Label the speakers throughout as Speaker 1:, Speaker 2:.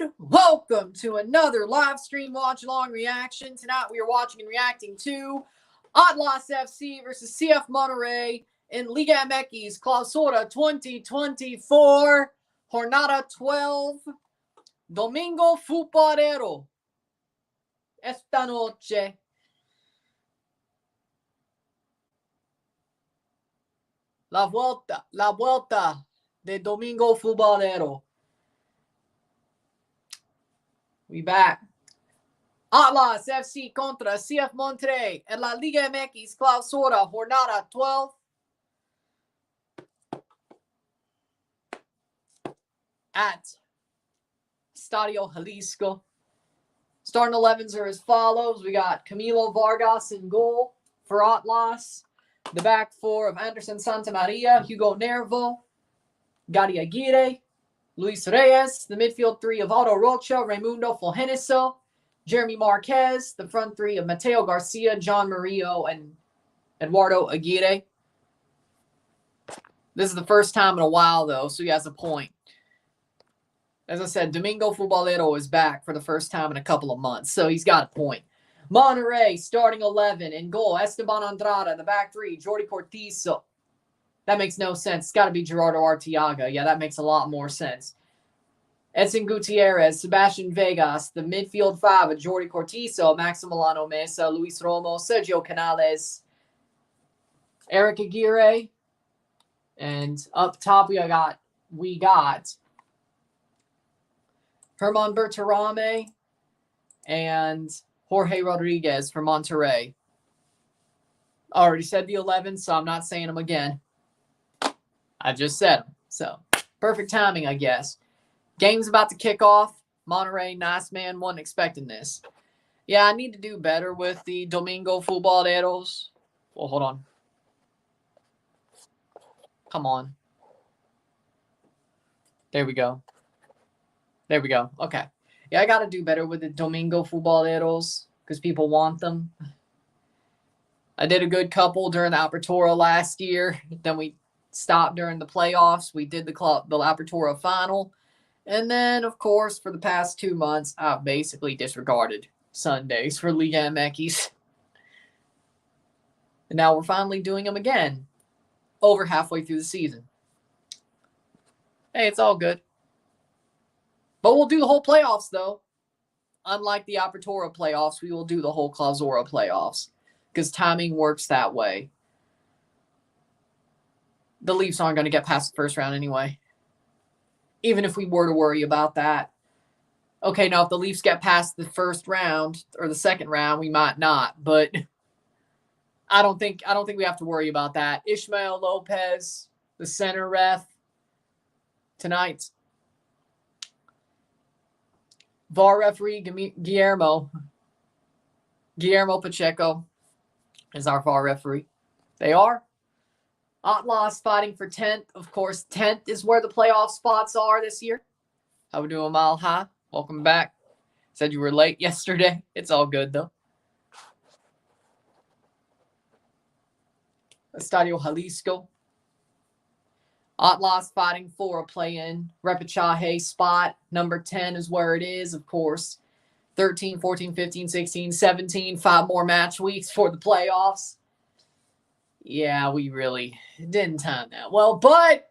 Speaker 1: And welcome to another live stream watch along reaction. Tonight we are watching and reacting to Atlas FC versus CF Monterrey in Liga MX Clausura 2024, Jornada 12, Domingo Futbolero. Esta noche. La vuelta de Domingo Futbolero. We back. Atlas FC contra CF Monterrey en la Liga MX Clausura, Jornada 12. At Estadio Jalisco. Starting 11s are as follows. We got Camilo Vargas in goal for Atlas. The back four of Anderson Santamaria, Hugo Nervo, Gary Aguirre, Luis Reyes. The midfield three of Aldo Rocha, Raimundo Fulgencio, Jeremy Marquez. The front three of Mateo Garcia, John Murillo, and Eduardo Aguirre. This is the first time in a while, though, so he has a point. As I said, Domingo Futbolero is back for the first time in a couple of months, so he's got a point. Monterrey, starting 11. In goal, Esteban Andrada. The back three, Jordi Cortizo. That makes no sense. It's got to be Gerardo Arteaga. Yeah, that makes a lot more sense. Edson Gutierrez, Sebastian Vegas. The midfield five of Jordi Cortizo, Maximiliano Mesa, Luis Romo, Sergio Canales, Eric Aguirre. And up top, we got Herman Berterame and Jorge Rodriguez for Monterrey. I already said the 11, so I'm not saying them again. I just said them. So, perfect timing, I guess. Game's about to kick off. Monterrey, nice man, wasn't expecting this. Yeah, I need to do better with the Domingo Futboleros. Well, hold on. Come on. There we go. There we go. Okay. Yeah, I got to do better with the Domingo Futboleros because people want them. I did a good couple during the Apertura last year. Then we stopped during the playoffs. We did the Apertura final. And then, of course, for the past 2 months, I've basically disregarded Sundays for Liga MX. And now we're finally doing them again over halfway through the season. Hey, it's all good. But we'll do the whole playoffs, though. Unlike the Apertura playoffs, we will do the whole Clausura playoffs because timing works that way. The Leafs aren't going to get past the first round anyway, even if we were to worry about that. Okay, now if the Leafs get past the first round or the second round, we might not, but I don't think we have to worry about that. Ishmael Lopez, the center ref tonight. VAR referee Guillermo Pacheco is our VAR referee. They are. Atlas fighting for 10th. Of course, 10th is where the playoff spots are this year. How we doing, Mile High? Welcome back. Said you were late yesterday. It's all good, though. Estadio Jalisco. Atlas fighting for a play-in repechaje spot. Number 10 is where it is, of course. 13, 14, 15, 16, 17. 5 more match weeks for the playoffs. Yeah, we really didn't time that well, but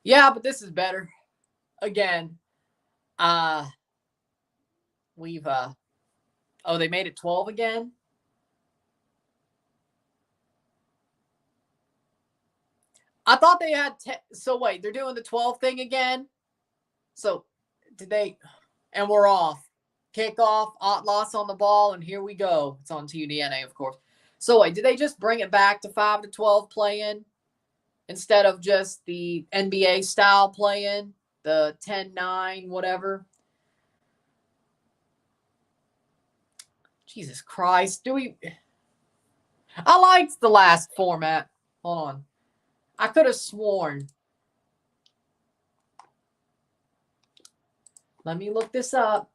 Speaker 1: yeah, but this is better. Again, we've oh, they made it 12 again. I thought they had 10. So wait, they're doing the 12 thing again. So did they? And we're off. Kickoff, Atlas on the ball, and here we go. It's on TUDNA, of course. So wait, did they just bring it back to 5 to 12 play-in instead of just the NBA style play-in, the 10-9, whatever? Jesus Christ. I liked the last format. Hold on. I could have sworn. Let me look this up.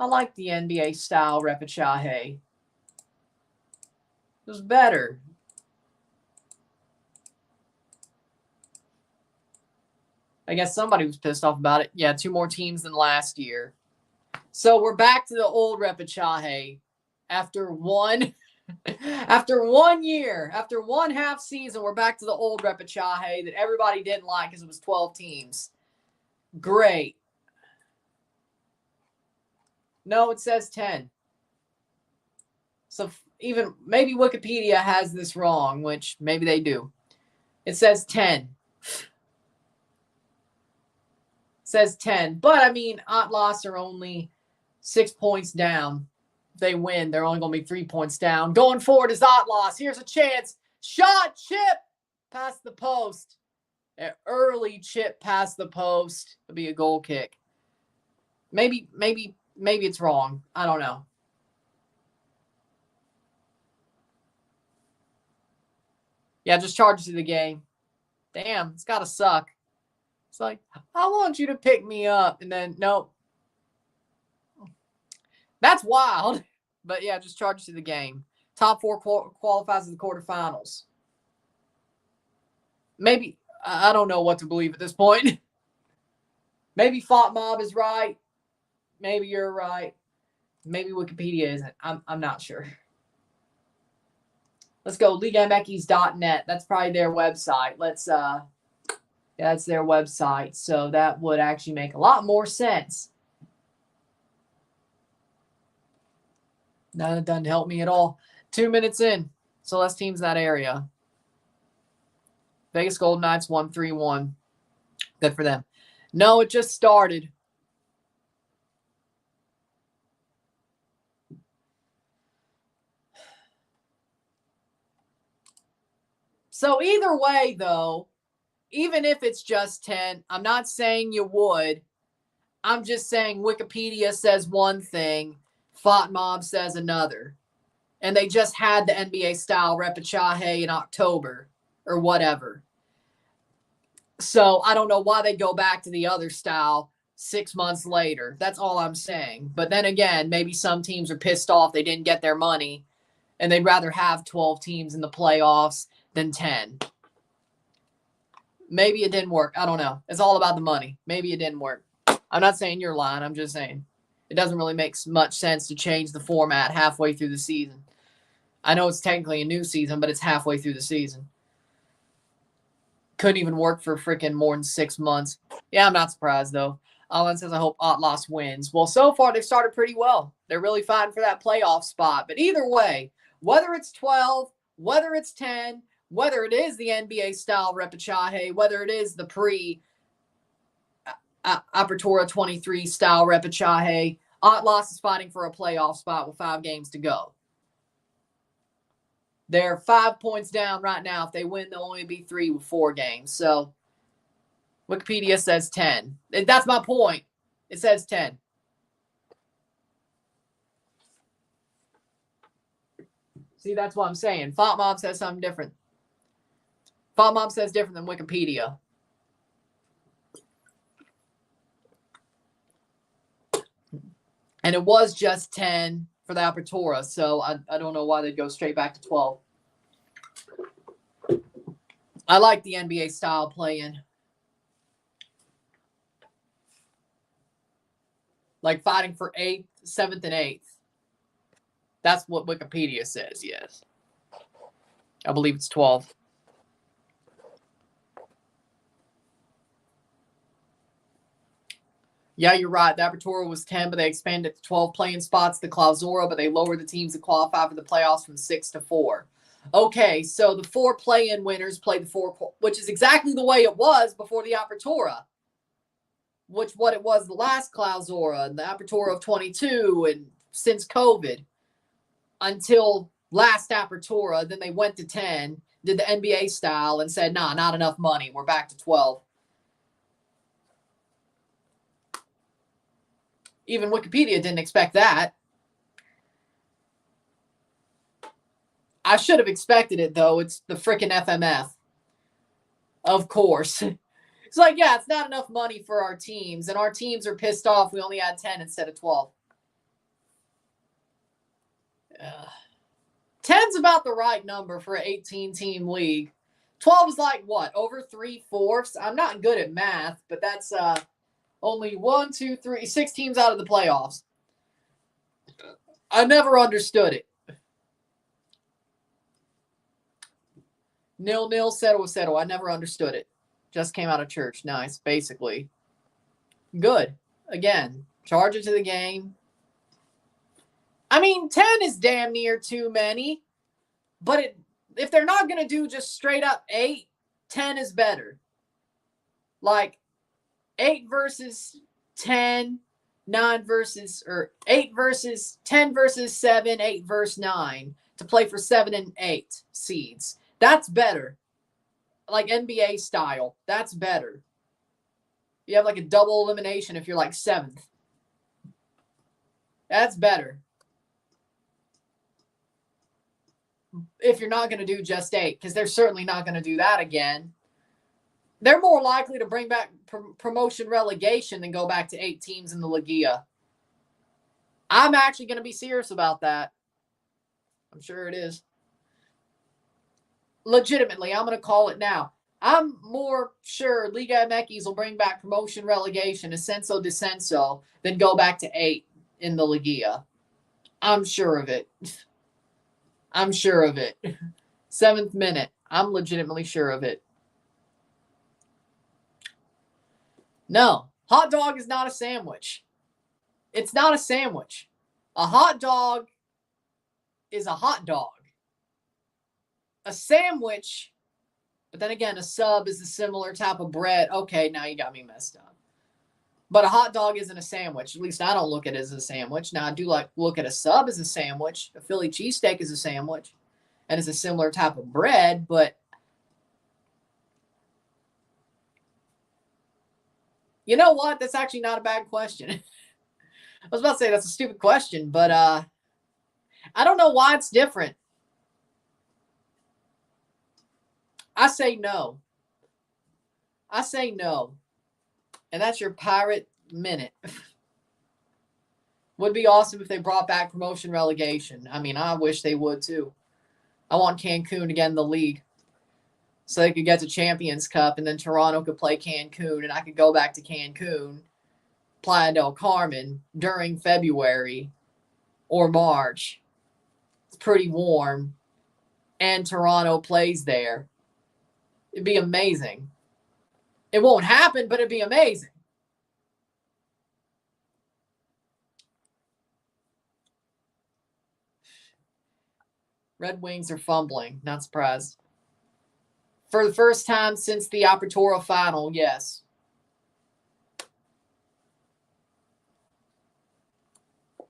Speaker 1: I like the NBA style repechaje. It was better. I guess somebody was pissed off about it. Yeah, 2 more teams than last year. So we're back to the old repechaje after one after 1 year, after 1/2 season, we're back to the old repechaje that everybody didn't like because it was 12 teams. Great. No, it says 10. So even maybe Wikipedia has this wrong, which maybe they do. It says 10. It says 10. But I mean, Atlas are only 6 points down. If they win, they're only going to be 3 points down. Going forward is Atlas. Here's a chance. Shot, chip, past the post. An early chip past the post. It'll be a goal kick. Maybe it's wrong. I don't know. Yeah, just charge to the game. Damn, it's got to suck. It's like, I want you to pick me up. And then, nope. That's wild. But yeah, just charge to the game. Top 4 qualifies to the quarterfinals. Maybe, I don't know what to believe at this point. Maybe FotMob is right. Maybe you're right. Maybe Wikipedia isn't. I'm not sure. Let's go ligamx.net. That's probably their website. Yeah, that's their website. So that would actually make a lot more sense. No, that doesn't help me at all. 2 minutes in. So less teams in that area. Vegas Golden Knights won 3-1. Good for them. No, it just started. So either way, though, even if it's just 10, I'm not saying you would. I'm just saying Wikipedia says one thing, FotMob says another. And they just had the NBA-style repechaje in October or whatever. So I don't know why they go back to the other style 6 months later. That's all I'm saying. But then again, maybe some teams are pissed off they didn't get their money, and they'd rather have 12 teams in the playoffs than 10. Maybe it didn't work. I don't know. It's all about the money. Maybe it didn't work. I'm not saying you're lying. I'm just saying it doesn't really make much sense to change the format halfway through the season. I know it's technically a new season, but it's halfway through the season. Couldn't even work for freaking more than 6 months. Yeah, I'm not surprised, though. Alan says, I hope Atlas wins. Well, so far, they've started pretty well. They're really fighting for that playoff spot. But either way, whether it's 12, whether it's 10, whether it is the NBA-style repechaje, whether it is the pre-Apertura 23 style repechaje, Atlas is fighting for a playoff spot with 5 games to go. They're 5 points down right now. If they win, they'll only be 3 with 4 games. So Wikipedia says 10. And that's my point. It says 10. See, that's what I'm saying. FotMob says something different. FotMob says different than Wikipedia. And it was just 10 for the Apertura, so I don't know why they'd go straight back to 12. I like the NBA style playing. Like fighting for 8th, 7th, and 8th. That's what Wikipedia says, yes. I believe it's 12. Yeah, you're right. The Apertura was 10, but they expanded to 12 playing spots, the Clausura, but they lowered the teams that qualify for the playoffs from 6 to 4. Okay, so the 4 play-in winners played the 4, which is exactly the way it was before the Apertura, which what it was the last Clausura and the Apertura of 22 and since COVID until last Apertura. Then they went to 10, did the NBA style, and said, nah, not enough money. We're back to 12. Even Wikipedia didn't expect that. I should have expected it, though. It's the frickin' FMF. Of course. It's like, yeah, it's not enough money for our teams, and our teams are pissed off we only had 10 instead of 12. 10's about the right number for an 18-team league. 12 is like what? Over 3/4? I'm not good at math, but that's only 1, 2, 3, 6 teams out of the playoffs. I never understood it. 0-0, 0-0. I never understood it. Just came out of church. Nice, basically. Good. Again, charge it to the game. I mean, 10 is damn near too many. But if they're not going to do just straight up 8, 10 is better. Like 8 versus 10, 9 versus, or 8 versus 10 versus 7, 8 versus 9 to play for 7 and 8 seeds. That's better. Like NBA style. That's better. You have like a double elimination if you're like 7th. That's better. If you're not going to do just 8, because they're certainly not going to do that again. They're more likely to bring back promotion relegation than go back to 8 teams in the Liga. I'm actually going to be serious about that. I'm sure it is. Legitimately, I'm going to call it now. I'm more sure Liga MX will bring back promotion relegation, ascenso descenso, than go back to 8 in the Liga. I'm sure of it. I'm sure of it. 7th minute. I'm legitimately sure of it. No, hot dog is not a sandwich. It's not a sandwich. A hot dog is a hot dog. A sandwich, but then again, a sub is a similar type of bread. Okay, now you got me messed up. But a hot dog isn't a sandwich. At least I don't look at it as a sandwich. Now, I do like look at a sub as a sandwich. A Philly cheesesteak is a sandwich. And it's a similar type of bread, but you know what? That's actually not a bad question. I was about to say that's a stupid question, but I don't know why it's different. I say no. I say no. And that's your Pirate Minute. Would be awesome if they brought back promotion relegation. I mean, I wish they would too. I want Cancun to get in the league so they could get to Champions Cup and then Toronto could play Cancun and I could go back to Cancun, Playa del Carmen during February or March. It's pretty warm and Toronto plays there. It'd be amazing. It won't happen, but it'd be amazing. Red Wings are fumbling. Not surprised. For the first time since the Apertura final, yes.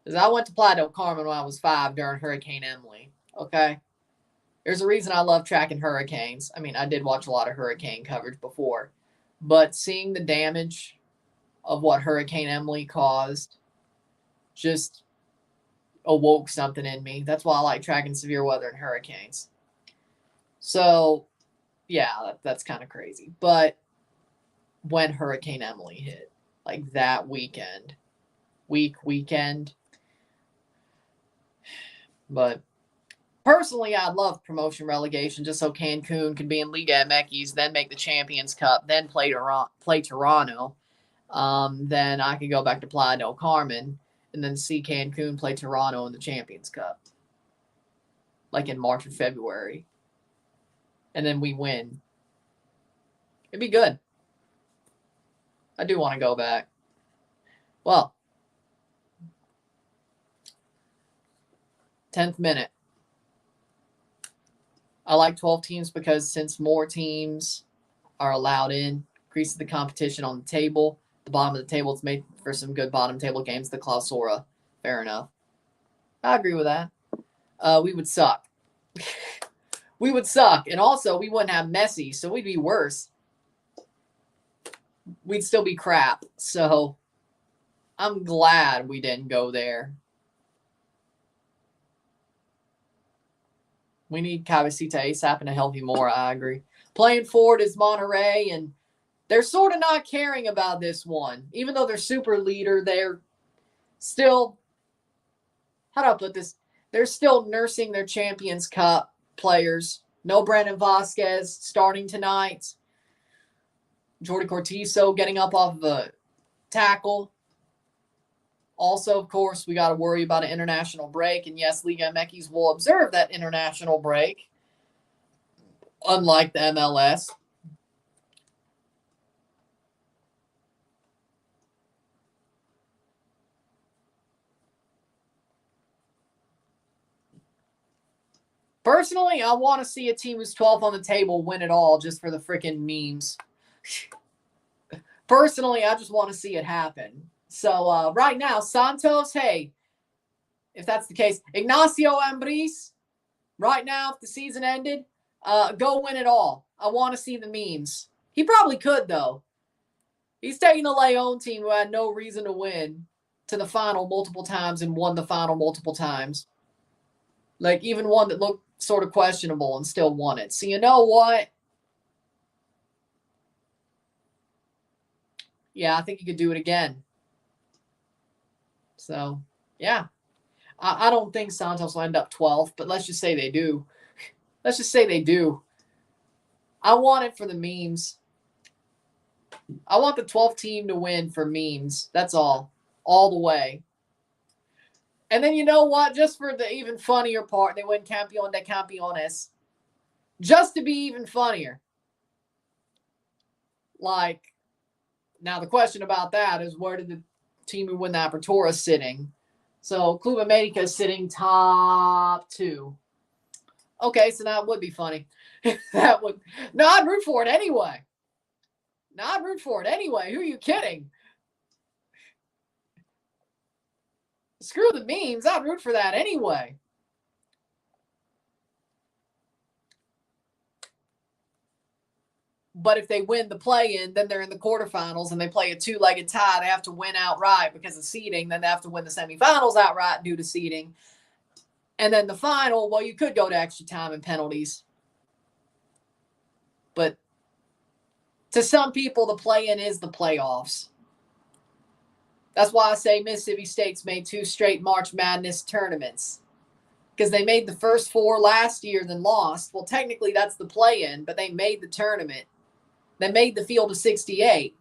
Speaker 1: Because I went to Playa del Carmen when I was 5 during Hurricane Emily. Okay? There's a reason I love tracking hurricanes. I mean, I did watch a lot of hurricane coverage before. But seeing the damage of what Hurricane Emily caused just awoke something in me. That's why I like tracking severe weather and hurricanes. So, yeah, that's kind of crazy. But when Hurricane Emily hit, like that weekend. But personally, I'd love promotion relegation just so Cancun could be in Liga MX, then make the Champions Cup, then play Toronto. Then I could go back to Playa del Carmen and then see Cancun play Toronto in the Champions Cup. Like in March or February. And then we win. It'd be good. I do want to go back. Well, 10th minute. I like 12 teams because since more teams are allowed in, increases the competition on the table. The bottom of the table is made for some good bottom table games. The Clausura. Fair enough. I agree with that. We would suck. We would suck. And also, we wouldn't have Messi, so we'd be worse. We'd still be crap. So, I'm glad we didn't go there. We need Cabecita ASAP and a healthy Mora, I agree. Playing forward is Monterrey, and they're sort of not caring about this one. Even though they're super leader, they're still, how do I put this? They're still nursing their Champions Cup players. No Brandon Vasquez starting tonight. Jordi Cortizo getting up off of a tackle. Also, of course, we got to worry about an international break. And yes, Liga MX will observe that international break, unlike the MLS. Personally, I want to see a team who's 12th on the table win it all just for the freaking memes. Personally, I just want to see it happen. So right now, Santos, hey, if that's the case, Ignacio Ambriz, right now, if the season ended, go win it all. I want to see the memes. He probably could, though. He's taking a Leon team who had no reason to win to the final multiple times and won the final multiple times. Like, even one that looked sort of questionable and still won it. So you know what? Yeah, I think he could do it again. So, yeah. I don't think Santos will end up 12th, but let's just say they do. Let's just say they do. I want it for the memes. I want the 12th team to win for memes. That's all. All the way. And then you know what? Just for the even funnier part, they win Campeón de Campeones. Just to be even funnier. Like, now the question about that is where did the team who win the Apertura sitting? So Club America is sitting top 2. Okay, so that would be funny. That would. No, I'd root for it anyway. No, I'd root for it anyway. Who are you kidding? Screw the memes. I'd root for that anyway. But if they win the play-in, then they're in the quarterfinals and they play a 2-legged tie. They have to win outright because of seeding. Then they have to win the semifinals outright due to seeding. And then the final, well, you could go to extra time and penalties. But to some people, the play-in is the playoffs. That's why I say Mississippi State's made 2 straight March Madness tournaments. Because they made the first 4 last year, then lost. Well, technically, that's the play-in, but they made the tournament. They made the field of 68.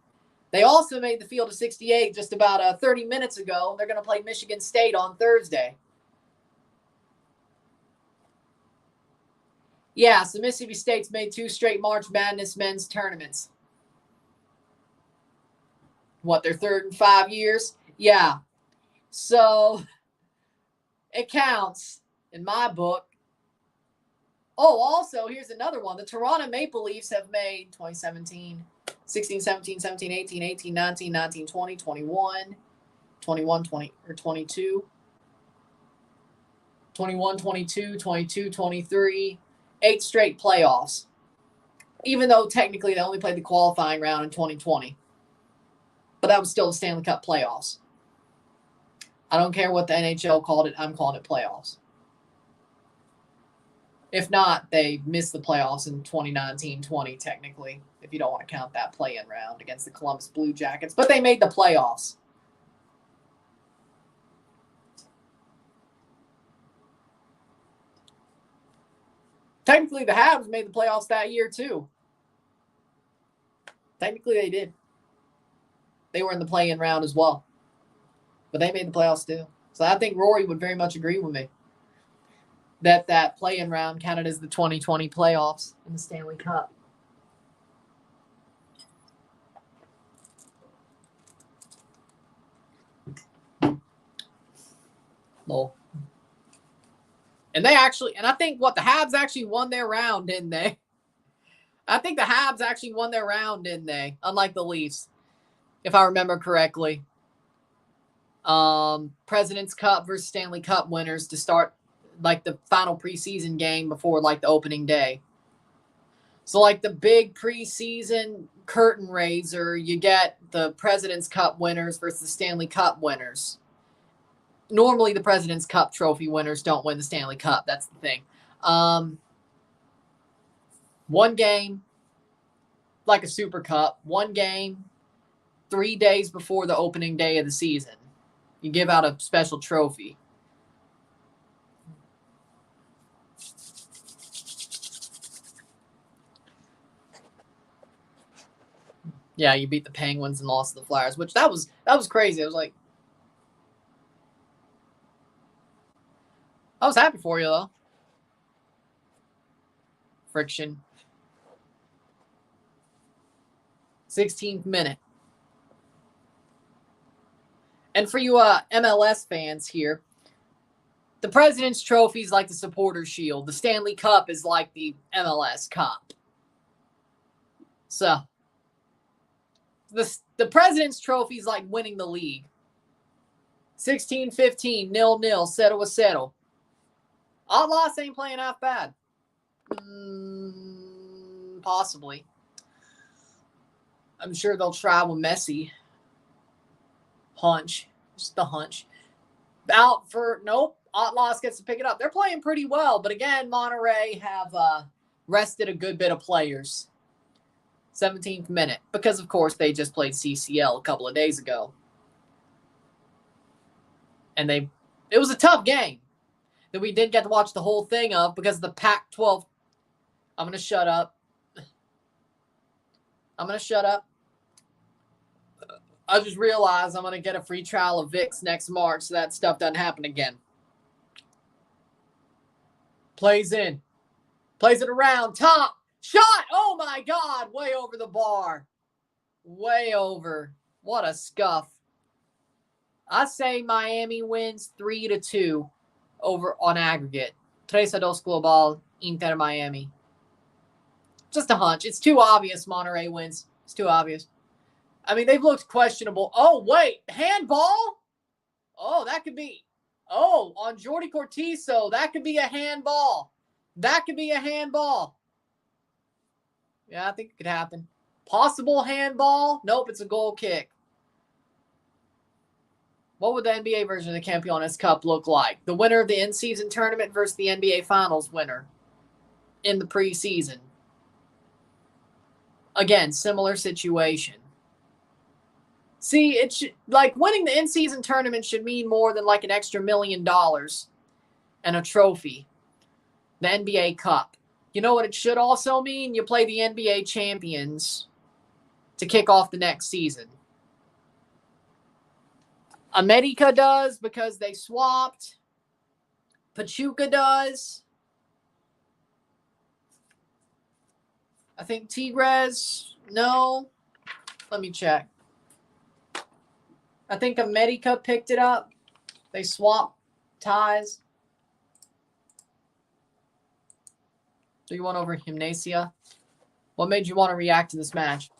Speaker 1: They also made the field of 68 just about 30 minutes ago. They're going to play Michigan State on Thursday. Yeah, so Mississippi State's made 2 straight March Madness men's tournaments. What, their 3rd in 5 years? Yeah. So it counts in my book. Oh, also, here's another one. The Toronto Maple Leafs have made 2017, 16, 17, 17, 18, 18, 19, 19, 20, 21, 21, 20, or 22, 21, 22, 22, 23, 8 straight playoffs. Even though technically they only played the qualifying round in 2020. But that was still the Stanley Cup playoffs. I don't care what the NHL called it. I'm calling it playoffs. If not, they missed the playoffs in 2019-20, technically, if you don't want to count that play-in round against the Columbus Blue Jackets. But they made the playoffs. Technically, the Habs made the playoffs that year, too. Technically, they did. They were in the play-in round as well. But they made the playoffs, too. So I think Rory would very much agree with me that play-in round counted as the 2020 playoffs in the Stanley Cup. Lol. And they actually, and I think the Habs actually won their round, didn't they? I think the Habs actually won their round, didn't they? Unlike the Leafs, if I remember correctly. President's Cup versus Stanley Cup winners to start like the final preseason game before like the opening day. So like the big preseason curtain raiser, you get the President's Cup winners versus the Stanley Cup winners. Normally the President's Cup trophy winners don't win the Stanley Cup. That's the thing. One game, like a Super Cup, one game, 3 days before the opening day of the season. You give out a special trophy. Yeah, you beat the Penguins and lost to the Flyers, which that was crazy. I was like, I was happy for you though. Friction. 16th minute. And for you MLS fans here, the President's Trophy is like the Supporters' Shield. The Stanley Cup is like the MLS Cup. So, the President's Trophy is like winning the league. 16-15, 0-0, 0-0. Atlas ain't playing half bad. Possibly. I'm sure they'll try with Messi. Hunch. Just the hunch. Out for, nope. Atlas gets to pick it up. They're playing pretty well, but again, Monterrey have rested a good bit of players. 17th minute, because of course they just played CCL a couple of days ago. And it was a tough game that we didn't get to watch the whole thing of because of the Pac-12. I'm going to shut up. I just realized I'm going to get a free trial of VIX next March, so that stuff doesn't happen again. Plays in. Plays it around. Top. Shot. Oh, my God. Way over the bar. Way over. What a scuff. I say Miami wins 3-2 over on aggregate. 3-2 global, Inter Miami. Just a hunch. It's too obvious Monterrey wins. It's too obvious. I mean, they've looked questionable. Oh, wait. Handball? Oh, that could be. Oh, on Jordi Cortizo, that could be a handball. That could be a handball. Yeah, I think it could happen. Possible handball? Nope, it's a goal kick. What would the NBA version of the Campeones Cup look like? The winner of the in-season tournament versus the NBA Finals winner in the preseason. Again, similar situation. See, it should, like, winning the in-season tournament should mean more than like an extra $1 million and a trophy. The NBA Cup. You know what it should also mean? You play the NBA champions to kick off the next season. America does because they swapped. Pachuca does. I think Tigres, no. Let me check. I think America picked it up. They swapped ties. 3-1 over Gimnasia. What made you want to react to this match?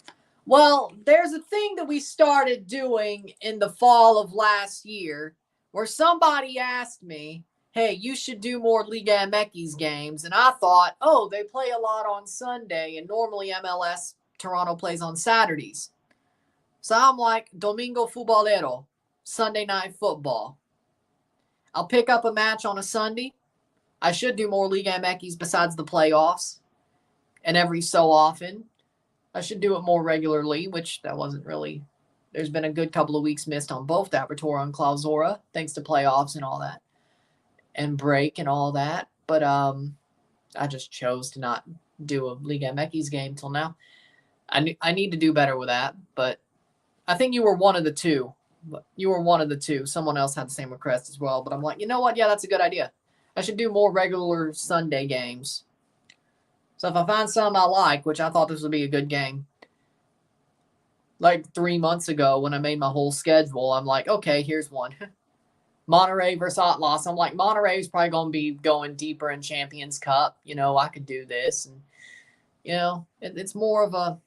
Speaker 1: Well, there's a thing that we started doing in the fall of last year where somebody asked me, hey, you should do more Liga MX games. And I thought, oh, they play a lot on Sunday, and normally MLS Toronto plays on Saturdays. So I'm like, Domingo Futbolero, Sunday night football. I'll pick up a match on a Sunday. I should do more Liga MX besides the playoffs. And every so often, I should do it more regularly, which that wasn't really. There's been a good couple of weeks missed on both Apertura and Clausura, thanks to playoffs and all that. And break and all that. But I just chose to not do a Liga MX game till now. I need to do better with that, but I think you were one of the two. Someone else had the same request as well, but I'm like, you know what? Yeah, that's a good idea. I should do more regular Sunday games. So if I find some I like, which I thought this would be a good game, like 3 months ago when I made my whole schedule, I'm like, okay, here's one. Monterrey versus Atlas. I'm like, Monterrey's probably going to be going deeper in Champions Cup. You know, I could do this. And, you know, it's more of a,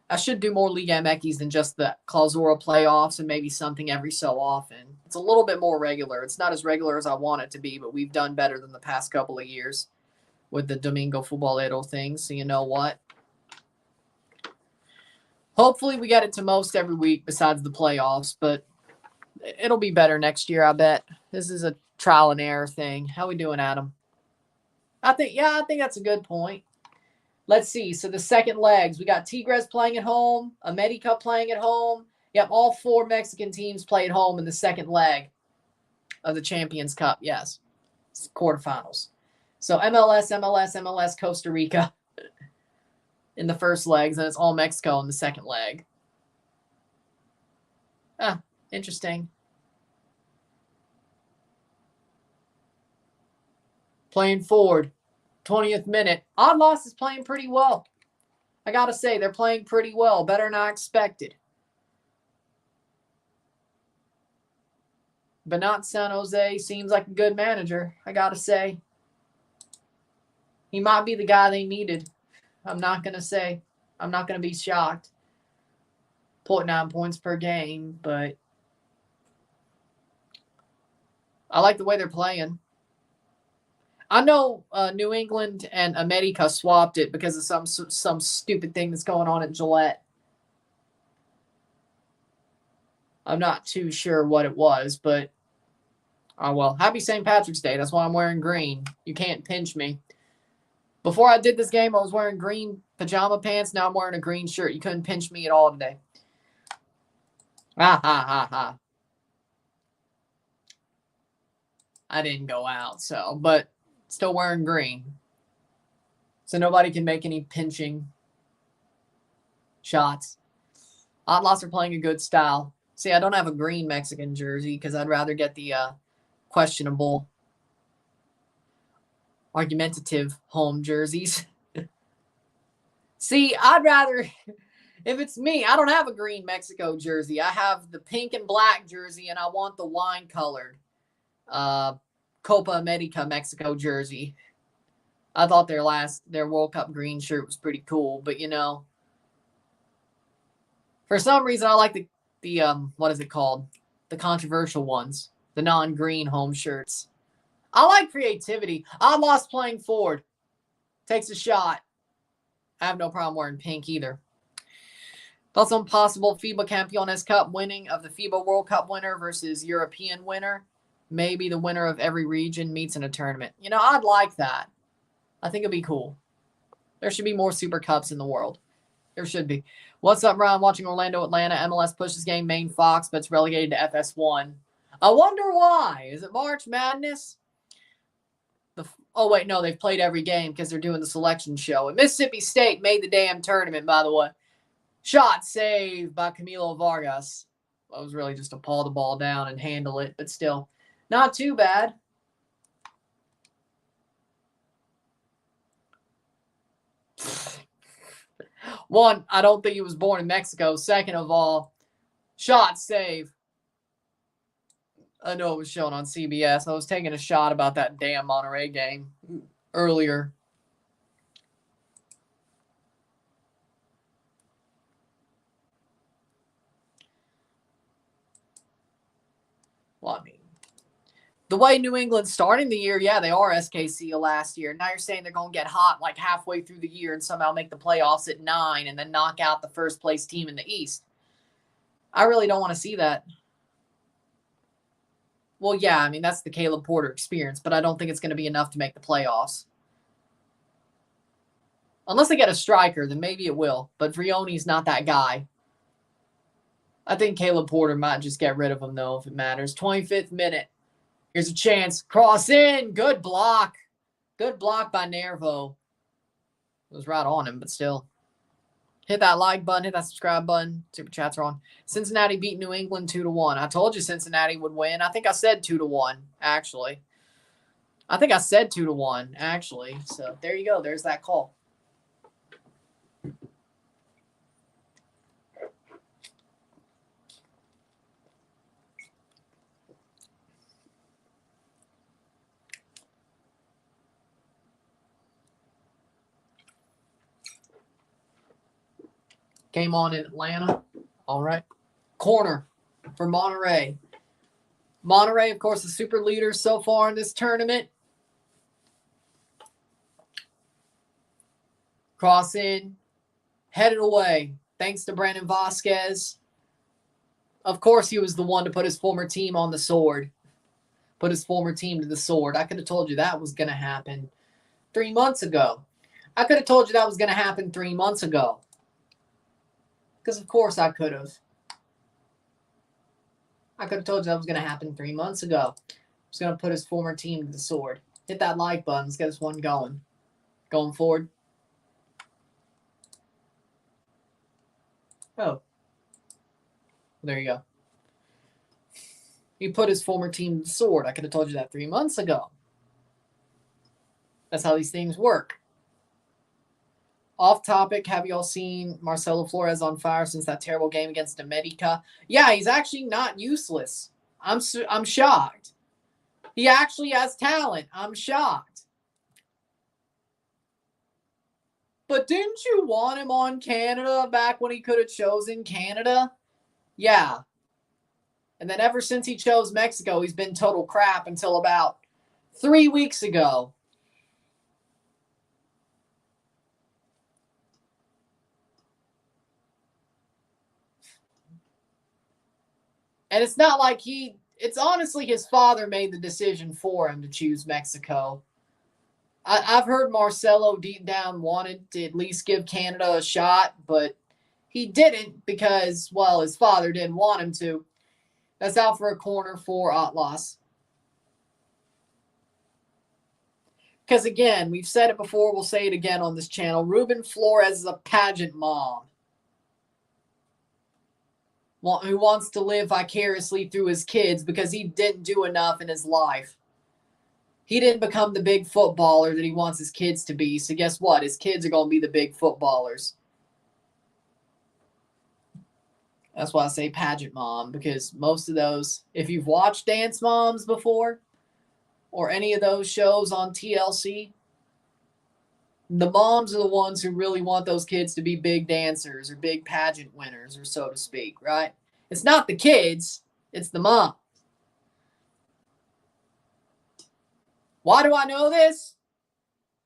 Speaker 1: I should do more Liga MX than just the Clausura playoffs and maybe something every so often. It's a little bit more regular. It's not as regular as I want it to be, but we've done better than the past couple of years with the Domingo Futbolero thing. So you know what? Hopefully we get it to most every week besides the playoffs, but it'll be better next year, I bet. This is a trial and error thing. How we doing, Adam? I think that's a good point. Let's see. So the second legs, we got Tigres playing at home, America playing at home. Yep, all 4 Mexican teams play at home in the second leg of the Champions Cup. Yes, it's quarterfinals. So MLS, Costa Rica. in the first legs, and it's all Mexico in the second leg. Ah, interesting. Playing forward, 20th minute. Odd Loss is playing pretty well. I got to say, they're playing pretty well. Better than I expected. But not San Jose. Seems like a good manager, I got to say. He might be the guy they needed. I'm not going to say. I'm not going to be shocked. 0.9 points per game, but I like the way they're playing. I know New England and America swapped it because of some stupid thing that's going on at Gillette. I'm not too sure what it was, but oh well. Happy St. Patrick's Day. That's why I'm wearing green. You can't pinch me. Before I did this game, I was wearing green pajama pants. Now I'm wearing a green shirt. You couldn't pinch me at all today. Ha ha ha ha. I didn't go out, but still wearing green. So nobody can make any pinching shots. Odd Loss are playing a good style. See, I don't have a green Mexican jersey because I'd rather get the questionable, argumentative home jerseys. See, I'd rather, if it's me, I don't have a green Mexico jersey. I have the pink and black jersey, and I want the wine-colored Copa America Mexico jersey. I thought their World Cup green shirt was pretty cool, but for some reason I like the what is it called? The controversial ones, the non-green home shirts. I like creativity. Odd Loss playing forward. Takes a shot. I have no problem wearing pink either. Thoughts on possible FIBA Campeones Cup winning of the FIBA World Cup winner versus European winner? Maybe the winner of every region meets in a tournament. I'd like that. I think it'd be cool. There should be more Super Cups in the world. There should be. What's up, Ryan? Watching Orlando, Atlanta. MLS pushes game main Fox, but it's relegated to FS1. I wonder why. Is it March Madness? Oh, wait, no. They've played every game because they're doing the selection show. And Mississippi State made the damn tournament, by the way. Shot saved by Camilo Vargas. I was really just to paw the ball down and handle it, but still. Not too bad. One, I don't think he was born in Mexico. Second of all, shot save. I know it was shown on CBS. I was taking a shot about that damn Monterrey game earlier. Well, I mean, the way New England's starting the year, yeah, they are SKC last year. Now you're saying they're going to get hot like halfway through the year and somehow make the playoffs at 9 and then knock out the first place team in the East. I really don't want to see that. Well, yeah, I mean, that's the Caleb Porter experience, but I don't think it's going to be enough to make the playoffs. Unless they get a striker, then maybe it will. But Vrioni's not that guy. I think Caleb Porter might just get rid of him, though, if it matters. 25th minute. Here's a chance. Cross in. Good block. Good block by Nervo. It was right on him, but still. Hit that like button. Hit that subscribe button. Super chats are on. Cincinnati beat New England 2-1. I told you Cincinnati would win. I think I said 2-1, actually. I think I said 2-1, actually. So there you go. There's that call. Game on in Atlanta. All right. Corner for Monterrey. Monterrey, of course, the super leaders so far in this tournament. Cross in. Headed away. Thanks to Brandon Vasquez. Of course, he was the one to put his former team on the sword. Put his former team to the sword. I could have told you that was going to happen 3 months ago. I could have told you that was going to happen 3 months ago. Because, of course, I could have. I could have told you that was going to happen 3 months ago. He's going to put his former team to the sword. Hit that like button. Let's get this one going. Going forward. Oh. There you go. He put his former team to the sword. I could have told you that 3 months ago. That's how these things work. Off topic, have y'all seen Marcelo Flores on fire since that terrible game against America? Yeah, he's actually not useless. I'm shocked. He actually has talent. I'm shocked. But didn't you want him on Canada back when he could have chosen Canada? Yeah. And then ever since he chose Mexico, he's been total crap until about 3 weeks ago. And it's not like it's honestly his father made the decision for him to choose Mexico. I've heard Marcelo deep down wanted to at least give Canada a shot, but he didn't because, well, his father didn't want him to. That's out for a corner for Atlas. Because, again, we've said it before, we'll say it again on this channel. Ruben Flores is a pageant mom who wants to live vicariously through his kids because he didn't do enough in his life. He didn't become the big footballer that he wants his kids to be. So guess what? His kids are going to be the big footballers. That's why I say pageant mom, because most of those, if you've watched Dance Moms before or any of those shows on TLC, the moms are the ones who really want those kids to be big dancers or big pageant winners, or so to speak, right? It's not the kids, it's the mom. Why do I know this?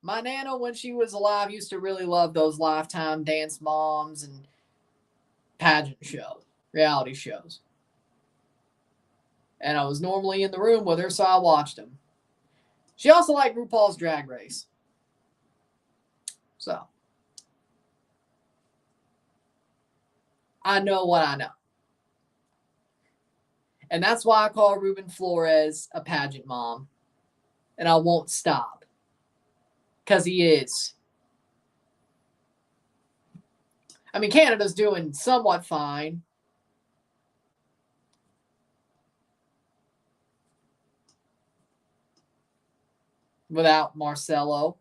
Speaker 1: My Nana, when she was alive, used to really love those Lifetime Dance Moms and pageant shows, reality shows. And I was normally in the room with her, so I watched them. She also liked RuPaul's Drag Race. So, I know what I know. And that's why I call Ruben Flores a pageant mom. And I won't stop. Because he is. I mean, Canada's doing somewhat fine. Without Marcelo.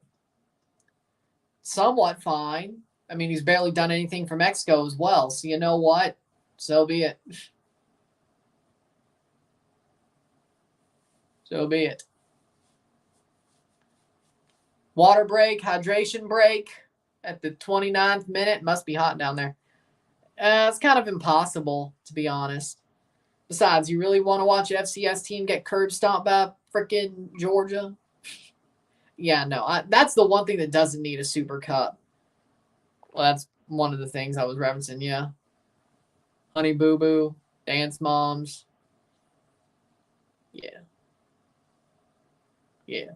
Speaker 1: Somewhat fine. I mean, he's barely done anything for Mexico as well. So you know what? So be it. So be it. Water break, hydration break at the 29th minute. Must be hot down there. It's kind of impossible, to be honest. Besides, you really want to watch an FCS team get curb stomped by freaking Georgia? Yeah, no. That's the one thing that doesn't need a Super Cup. Well, that's one of the things I was referencing, yeah. Honey Boo Boo, Dance Moms. Yeah. Yeah.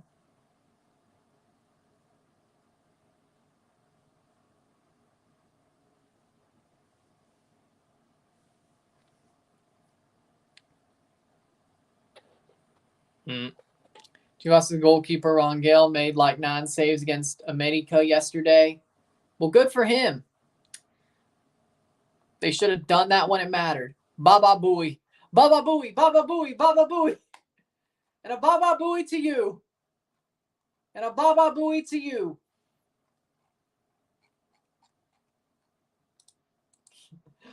Speaker 1: Chivas' goalkeeper Rangel made like 9 saves against America yesterday. Well, good for him. They should have done that when it mattered. Baba Booey. Baba Booey. Baba Booey. Baba Booey. And a Baba Booey to you. And a Baba Booey to you.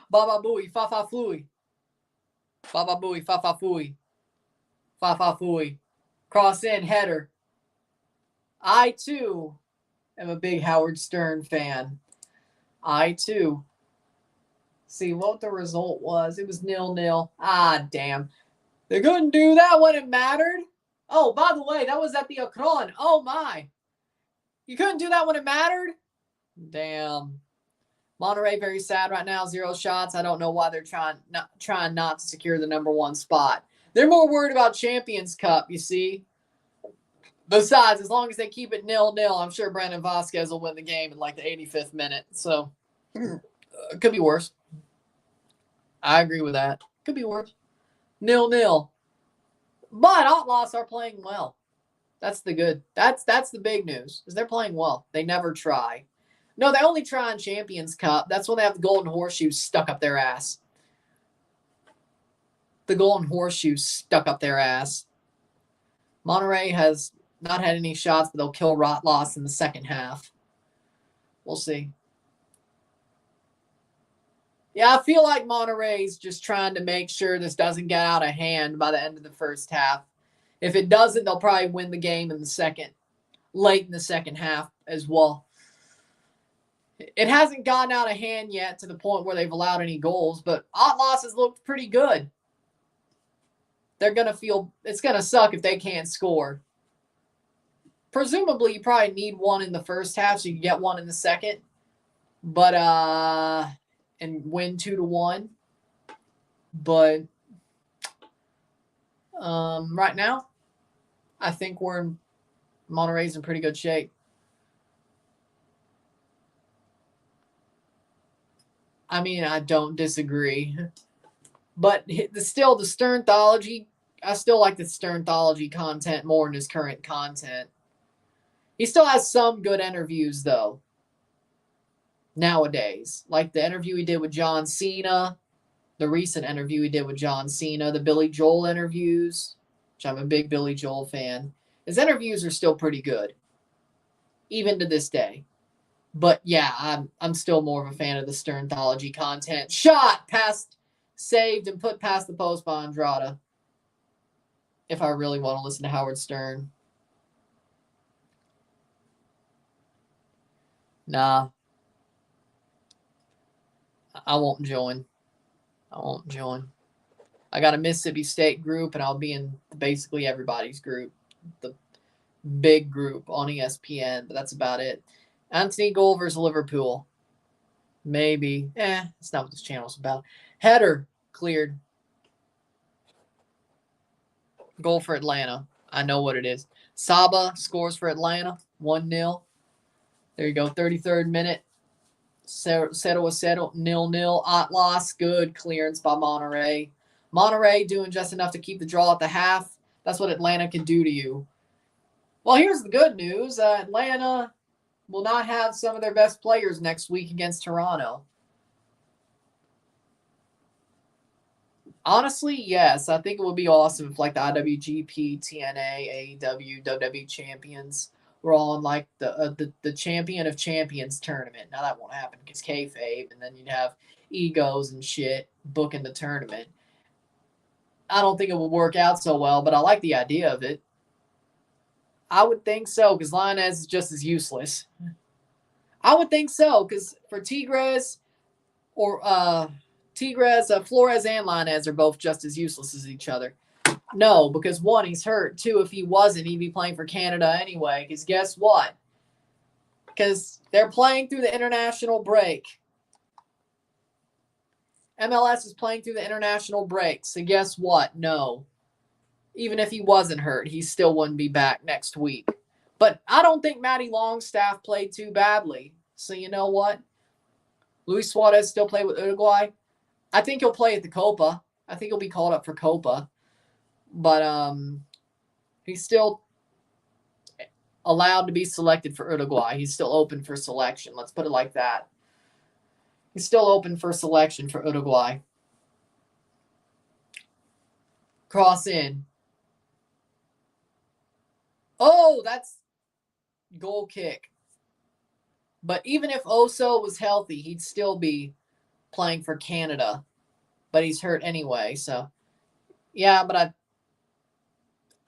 Speaker 1: Baba Booey. Fa fa flooey. Baba Booey. Fa fa fooey. Fa fa fooey. Cross in, header. I, too, am a big Howard Stern fan. I, too. See what the result was. It was 0-0. Ah, damn. They couldn't do that when it mattered. Oh, by the way, that was at the Akron. Oh, my. You couldn't do that when it mattered? Damn. Monterrey very sad right now. 0 shots. I don't know why they're trying not to secure the #1 spot. They're more worried about Champions Cup, you see. Besides, as long as they keep it 0-0, I'm sure Brandon Vasquez will win the game in like the 85th minute. So, it could be worse. I agree with that. Could be worse. 0-0. But Outlaws are playing well. That's the good. That's the big news, is they're playing well. They never try. No, they only try in Champions Cup. That's when they have the golden horseshoe stuck up their ass. The golden horseshoe stuck up their ass. Monterrey has not had any shots, but they'll kill Rotloss in the second half. We'll see. Yeah, I feel like Monterrey's just trying to make sure this doesn't get out of hand by the end of the first half. If it doesn't, they'll probably win the game in the second, late in the second half as well. It hasn't gotten out of hand yet to the point where they've allowed any goals, but Rotloss has looked pretty good. They're going to feel it's going to suck if they can't score. Presumably, you probably need one in the first half so you can get one in the second. But, and win 2-1. But, right now, I think Monterrey's in pretty good shape. I mean, I don't disagree. But still, the Sternthology, I still like the Sternthology content more than his current content. He still has some good interviews, though, nowadays. Like the interview he did with John Cena, the recent interview he did with John Cena, the Billy Joel interviews, which I'm a big Billy Joel fan. His interviews are still pretty good, even to this day. But, yeah, I'm still more of a fan of the Sternthology content. Shot past... Saved and put past the post by Andrada. If I really want to listen to Howard Stern. Nah. I won't join. I got a Mississippi State group, and I'll be in basically everybody's group. The big group on ESPN, but that's about it. Anthony Goal versus Liverpool. Maybe. That's not what this channel's about. Header cleared. Goal for Atlanta. I know what it is. Saba scores for Atlanta. 1-0. There you go. 33rd minute. 0-0. 0-0. Atlas. Good clearance by Monterrey. Monterrey doing just enough to keep the draw at the half. That's what Atlanta can do to you. Well, here's the good news. Atlanta will not have some of their best players next week against Toronto. Honestly, yes. I think it would be awesome if, like, the IWGP, TNA, AEW, WWE champions were all in, like, the Champion of Champions tournament. Now, that won't happen because kayfabe, and then you'd have egos and shit booking the tournament. I don't think it would work out so well, but I like the idea of it. I would think so, because Lioness is just as useless. I would think so, because for Tigres or Flores and Lioness are both just as useless as each other. No, because one, he's hurt. Two, if he wasn't, he'd be playing for Canada anyway, because guess what? Because they're playing through the international break. MLS is playing through the international break, so guess what? No. Even if he wasn't hurt, he still wouldn't be back next week. But I don't think Matty Longstaff played too badly. So you know what? Luis Suarez still played with Uruguay. I think he'll play at the Copa. I think he'll be called up for Copa. But he's still allowed to be selected for Uruguay. He's still open for selection. Let's put it like that. He's still open for selection for Uruguay. Cross in. Oh, that's goal kick. But even if Oso was healthy, he'd still be playing for Canada. But he's hurt anyway, so yeah, but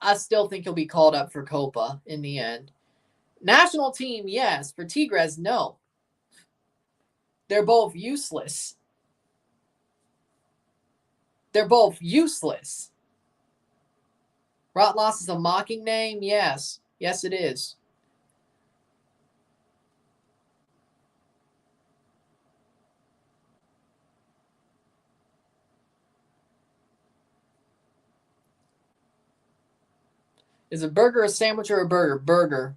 Speaker 1: I still think he'll be called up for Copa in the end. National team, yes. For Tigres, no. They're both useless. They're both useless. Rotloss is a mocking name? Yes. Yes, it is. Is a burger a sandwich or a burger? Burger.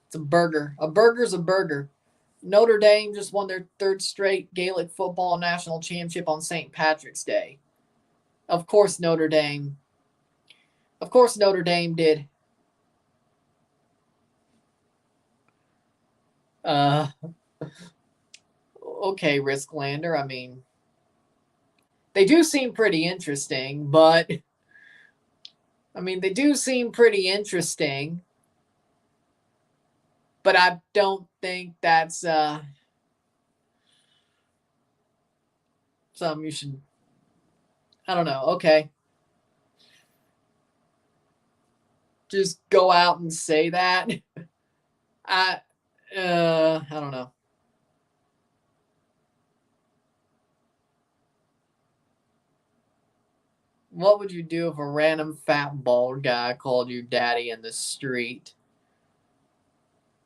Speaker 1: It's a burger. A burger's a burger. Notre Dame just won their third straight Gaelic football national championship on St. Patrick's Day. Of course Notre Dame. Of course Notre Dame did. Okay, Risklander. I mean, they do seem pretty interesting, but they do seem pretty interesting, but I don't think that's something you should. I don't know. Okay. Just go out and say that. I don't know. What would you do if a random fat bald guy called you daddy in the street?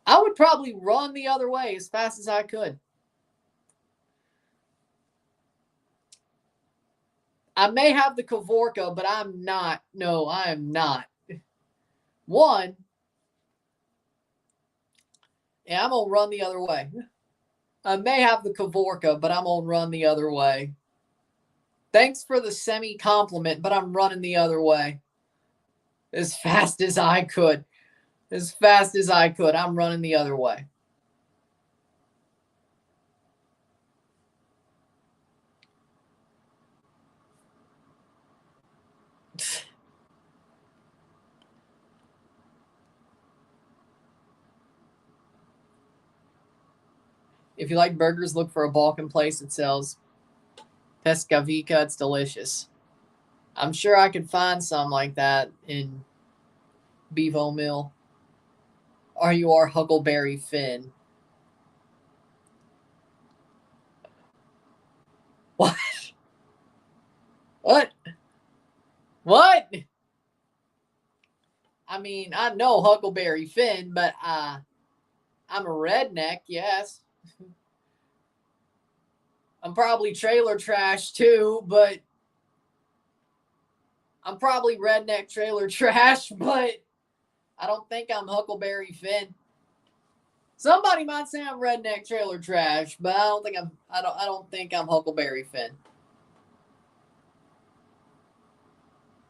Speaker 1: I would probably run the other way as fast as I could. I may have the Kavorka, but I'm not. No, I am not. One, yeah, I'm going to run the other way. I may have the Kavorka, but I'm going to run the other way. Thanks for the semi-compliment, but I'm running the other way. As fast as I could. As fast as I could. I'm running the other way. If you like burgers, look for a Balkan place that sells Pescavica. It's delicious. I'm sure I could find some like that in Bevo Mill. Or you are Huckleberry Finn. What? What? What? I mean, I know Huckleberry Finn, but I'm a redneck, yes. I'm probably trailer trash too, but I'm probably redneck trailer trash, but I don't think I'm Huckleberry Finn. Somebody might say I'm redneck trailer trash, but I don't think I'm Huckleberry Finn.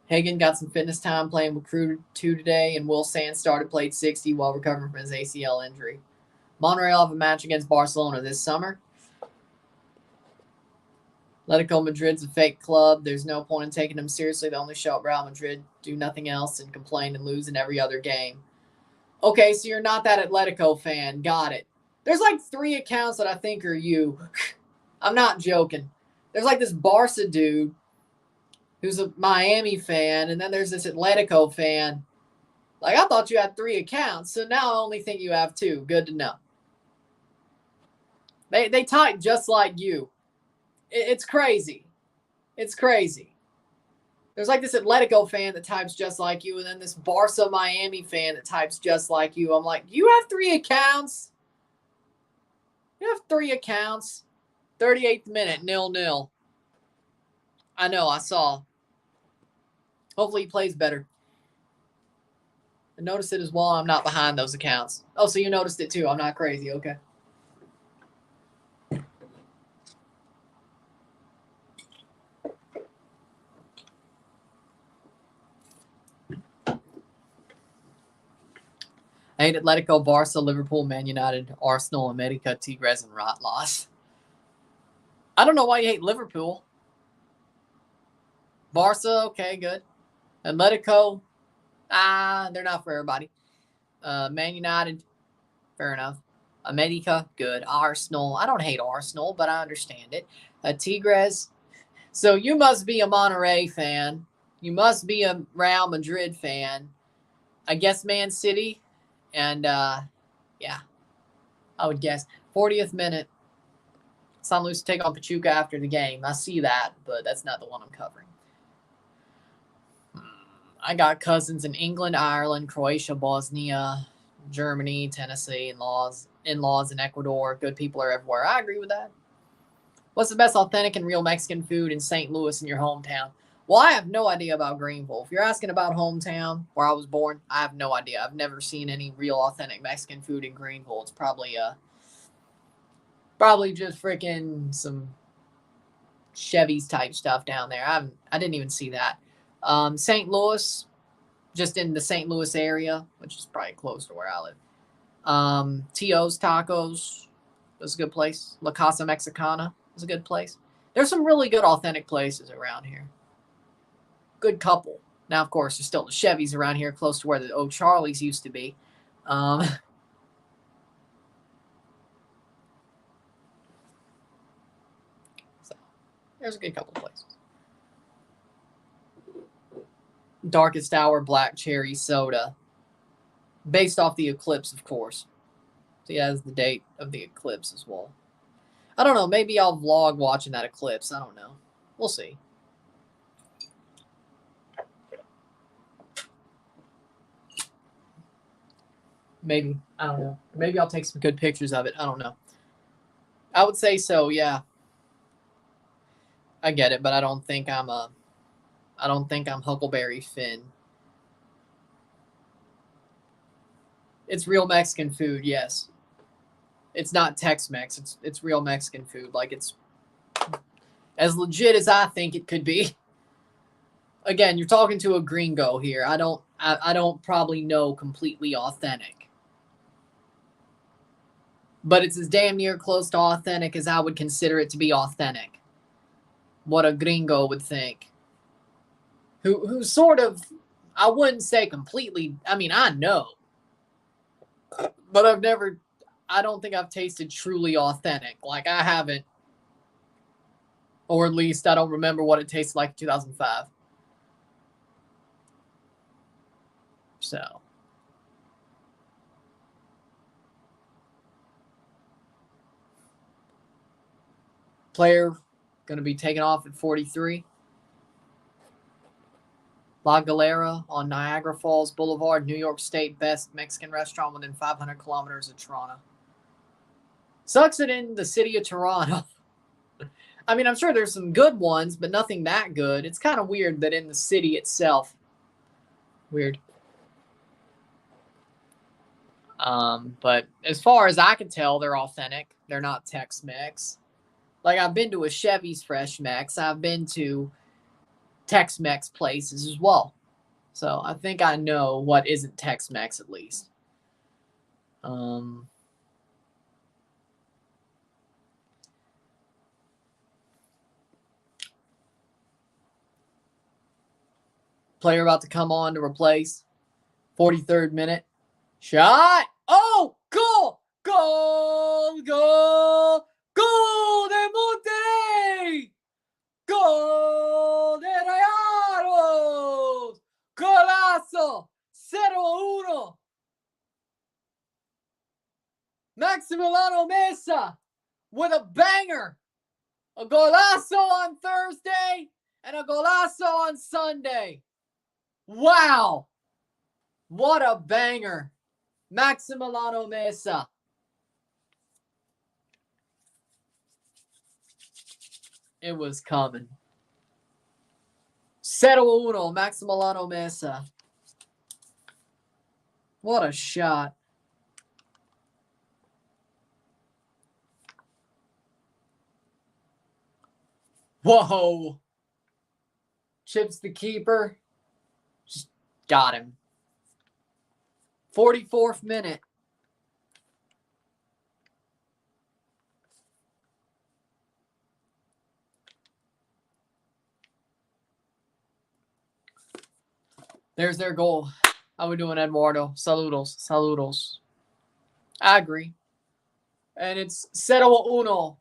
Speaker 1: Hagen got some fitness time playing with Crew 2 today, and Will Sands played 60 while recovering from his ACL injury. Monterrey will have a match against Barcelona this summer. Atletico Madrid's a fake club. There's no point in taking them seriously. They only show up Real Madrid, do nothing else, and complain and lose in every other game. Okay, so you're not that Atletico fan. Got it. There's like 3 accounts that I think are you. I'm not joking. There's like this Barca dude who's a Miami fan, and then there's this Atletico fan. Like, I thought you had 3 accounts, so now I only think you have 2. Good to know. They type just like you. It's crazy. It's crazy. There's like this Atletico fan that types just like you, and then this Barca Miami fan that types just like you. I'm like, you have 3 accounts? You have 3 accounts? 38th minute, 0-0. I know, I saw. Hopefully he plays better. I noticed it as well. I'm not behind those accounts. Oh, so you noticed it too. I'm not crazy. Okay. I hate Atletico, Barca, Liverpool, Man United, Arsenal, America, Tigres, and Ratlas. I don't know why you hate Liverpool. Barca, okay, good. Atletico, they're not for everybody. Man United, fair enough. America, good. Arsenal, I don't hate Arsenal, but I understand it. Tigres, so you must be a Monterrey fan. You must be a Real Madrid fan. I guess Man City. And, yeah, I would guess. 40th minute. San Luis take on Pachuca after the game. I see that, but that's not the one I'm covering. I got cousins in England, Ireland, Croatia, Bosnia, Germany, Tennessee, in-laws in Ecuador. Good people are everywhere. I agree with that. What's the best authentic and real Mexican food in St. Louis in your hometown? Well, I have no idea about Greenville. If you're asking about hometown, where I was born, I have no idea. I've never seen any real authentic Mexican food in Greenville. It's probably just freaking some Chevy's type stuff down there. I didn't even see that. St. Louis, just in the St. Louis area, which is probably close to where I live. Tio's Tacos, was a good place. La Casa Mexicana was a good place. There's some really good authentic places around here. Good couple. Now, of course, there's still the Chevys around here close to where the old Charlies used to be. So there's a good couple of places. Darkest Hour Black Cherry Soda. Based off the eclipse, of course. So he has the date of the eclipse as well. I don't know. Maybe I'll vlog watching that eclipse. I don't know. We'll see. Maybe. I don't know. Maybe I'll take some good pictures of it. I don't know. I would say so, yeah. I get it, but I don't think I'm Huckleberry Finn. It's real Mexican food, yes. It's not Tex-Mex. It's real Mexican food. Like, it's as legit as I think it could be. Again, you're talking to a gringo here. I don't probably know completely authentic. But it's as damn near close to authentic as I would consider it to be authentic. What a gringo would think. Who sort of, I wouldn't say completely, I mean, I know. But I don't think I've tasted truly authentic. Like, I haven't. Or at least I don't remember what it tasted like in 2005. So. Player going to be taken off at 43. La Galera on Niagara Falls Boulevard, New York State, best Mexican restaurant within 500 kilometers of Toronto. Sucks it in the city of Toronto. I mean, I'm sure there's some good ones, but nothing that good. It's kind of weird that in the city itself. Weird. But as far as I can tell, they're authentic. They're not Tex-Mex. Like, I've been to a Chevy's Fresh Mex. I've been to Tex-Mex places as well. So I think I know what isn't Tex-Mex at least. Player about to come on to replace. 43rd minute. Shot. Oh, goal. Goal. Goal. Goal de Monterrey. Goal de Rayados. Golazo. 0-1. Maximiliano Mesa with a banger. A golazo on Thursday and a golazo on Sunday. Wow. What a banger. Maximiliano Mesa. It was coming. 0-1, Maximiliano Mesa. What a shot. Whoa. Chips the keeper. Just got him. 44th minute. There's their goal. How we doing, Eduardo? Saludos. Saludos. I agree. And it's 0-1.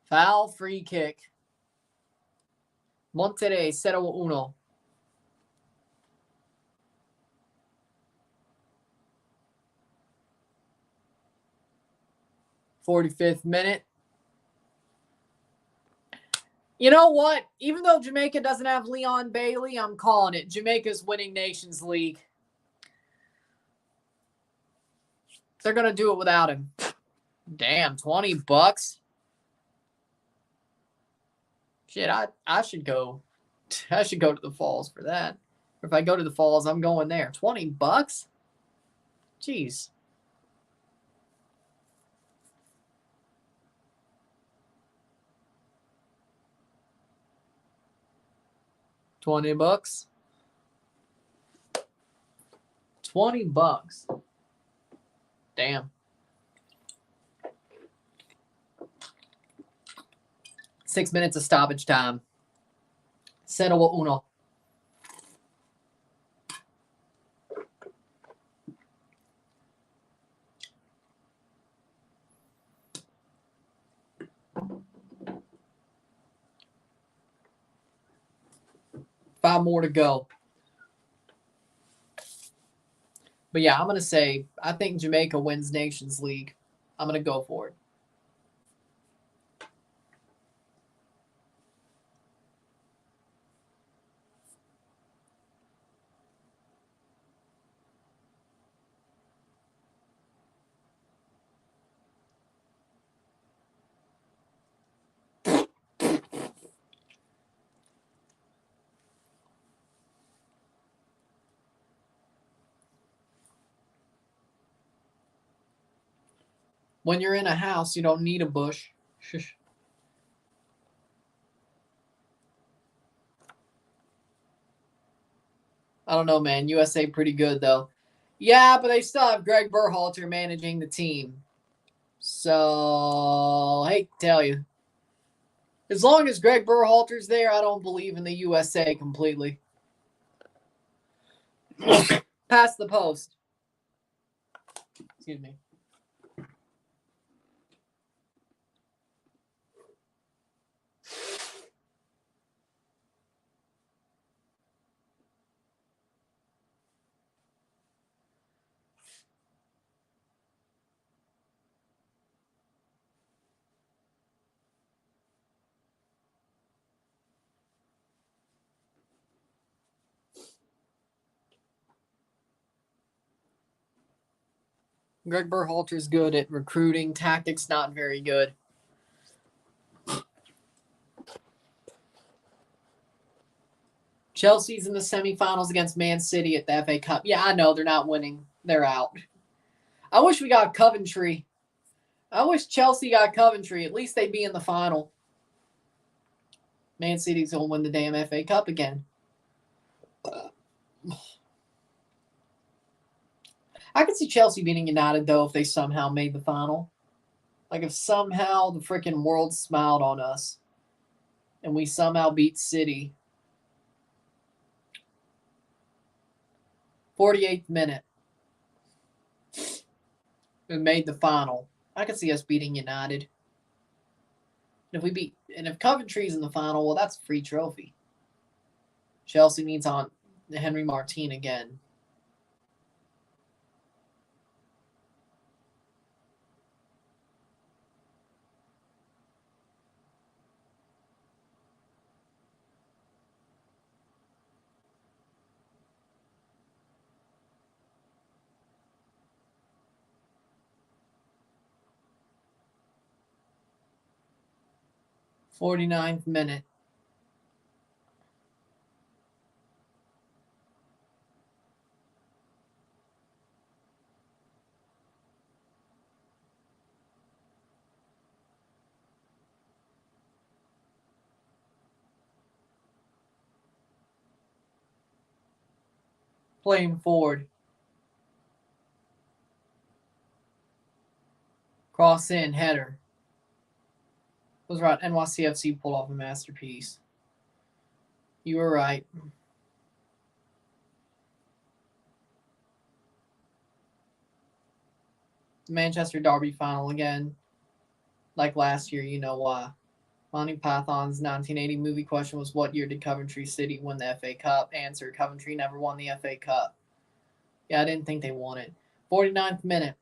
Speaker 1: Foul, free kick. Monterrey, 0-1. '45th minute. You know what? Even though Jamaica doesn't have Leon Bailey, I'm calling it. Jamaica's winning Nations League. They're going to do it without him. Damn, $20. Shit, I should go. I should go to the Falls for that. Or if I go to the Falls, I'm going there. $20? Jeez. $20. $20. Damn. 6 minutes of stoppage time. 0-1. Five more to go. But yeah, I'm going to say, I think Jamaica wins Nations League. I'm going to go for it. When you're in a house, you don't need a bush. I don't know, man. USA pretty good, though. Yeah, but they still have Greg Berhalter managing the team. So, I hate to tell you. As long as Greg Berhalter's there, I don't believe in the USA completely. Pass the post. Excuse me. Greg Berhalter's good at recruiting. Tactics not very good. Chelsea's in the semifinals against Man City at the FA Cup. Yeah, I know they're not winning. They're out. I wish we got Coventry. I wish Chelsea got Coventry. At least they'd be in the final. Man City's going to win the damn FA Cup again. I could see Chelsea beating United, though, if they somehow made the final. Like, if somehow the freaking world smiled on us and we somehow beat City. 48th minute. And made the final. I could see us beating United. And if Coventry's in the final, well, that's a free trophy. Chelsea needs on Henry Martin again. Forty-ninth minute. Playing forward. Cross in, header. Was right. NYCFC pulled off a masterpiece. You were right. Manchester Derby final again. Like last year, you know why. Monty Python's 1980 movie question was, what year did Coventry City win the FA Cup? Answer, Coventry never won the FA Cup. Yeah, I didn't think they won it. 49th minute.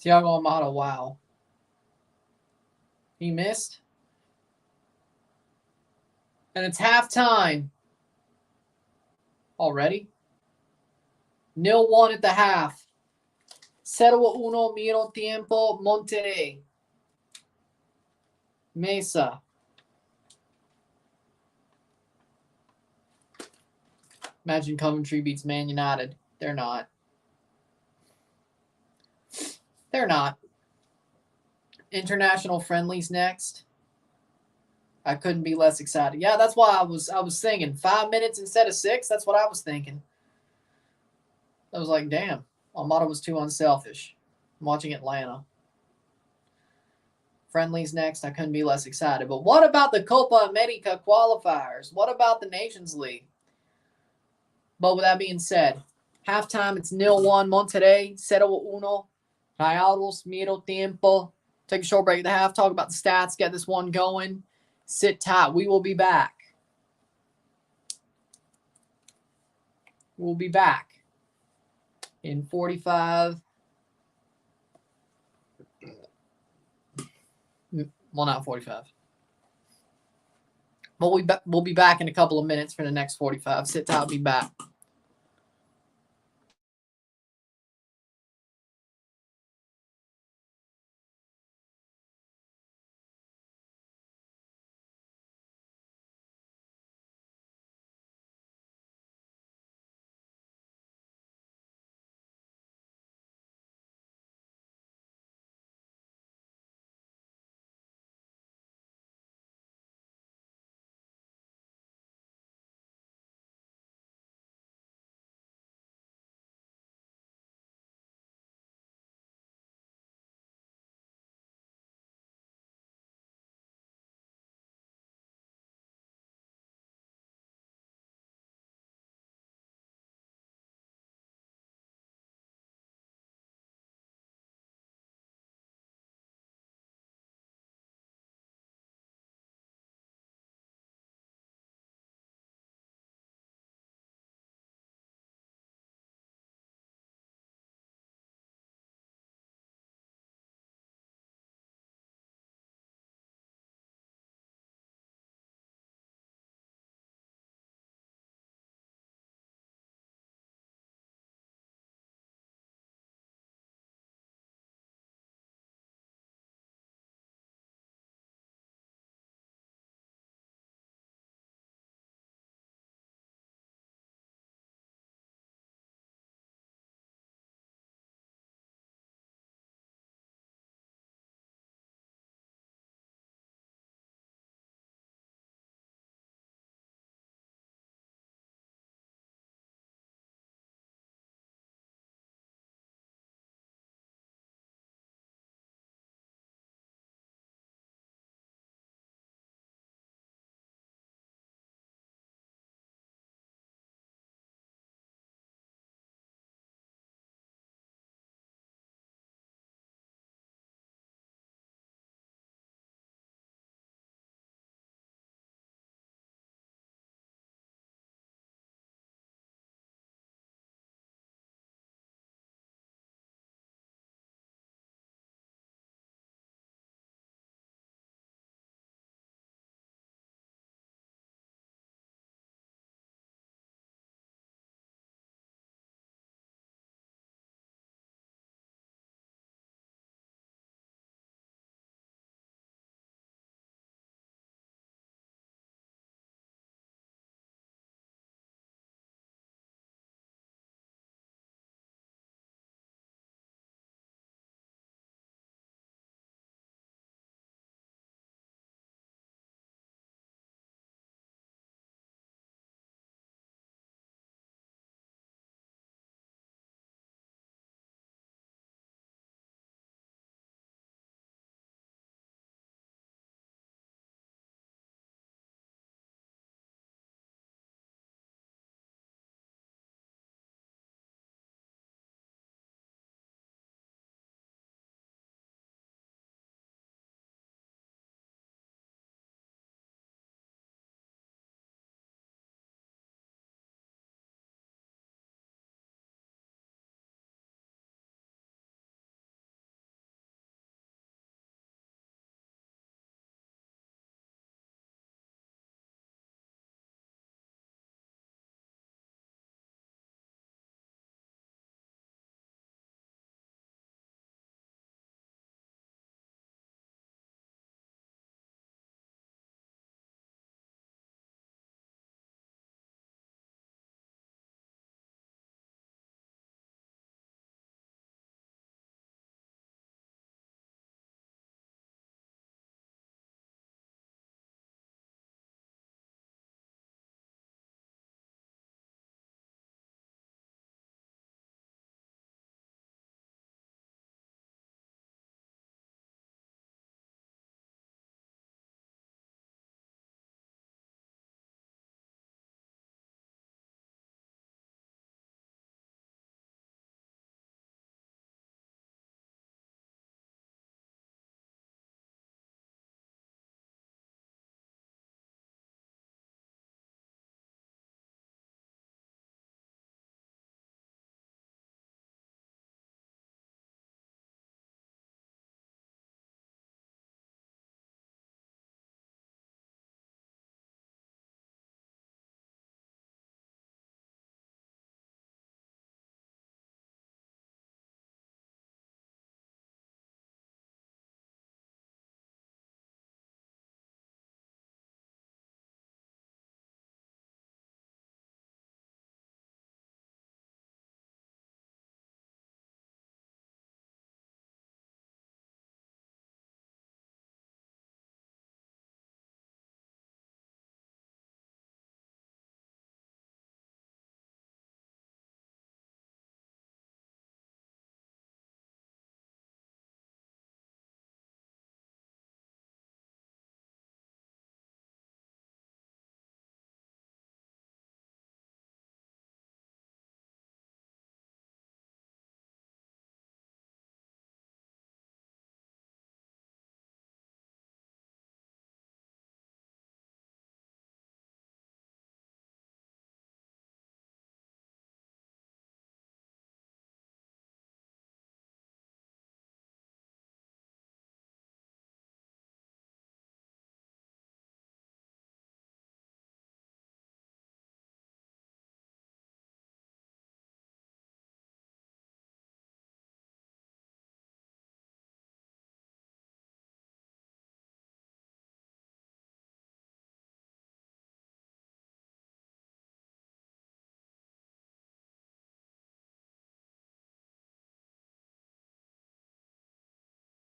Speaker 1: Thiago Amado, wow. He missed. And it's halftime. Already? 0-1 at the half. 0-1 miro tiempo Monterrey. Mesa. Imagine Coventry beats Man United. They're not. They're not. International friendlies next. I couldn't be less excited. Yeah, that's why I was thinking 5 minutes instead of 6. That's what I was thinking. I was like, damn, Almada was too unselfish. I'm watching Atlanta. Friendlies next. I couldn't be less excited. But what about the Copa America qualifiers? What about the Nations League? But with that being said, halftime, it's 0-1 Monterrey, 0-1 Rayados, medio tiempo. Take a short break at the half, talk about the stats, get this one going. Sit tight. We will be back. We'll be back in 45. Well, not 45. But we'll be back in a couple of minutes for the next 45. Sit tight. I'll be back.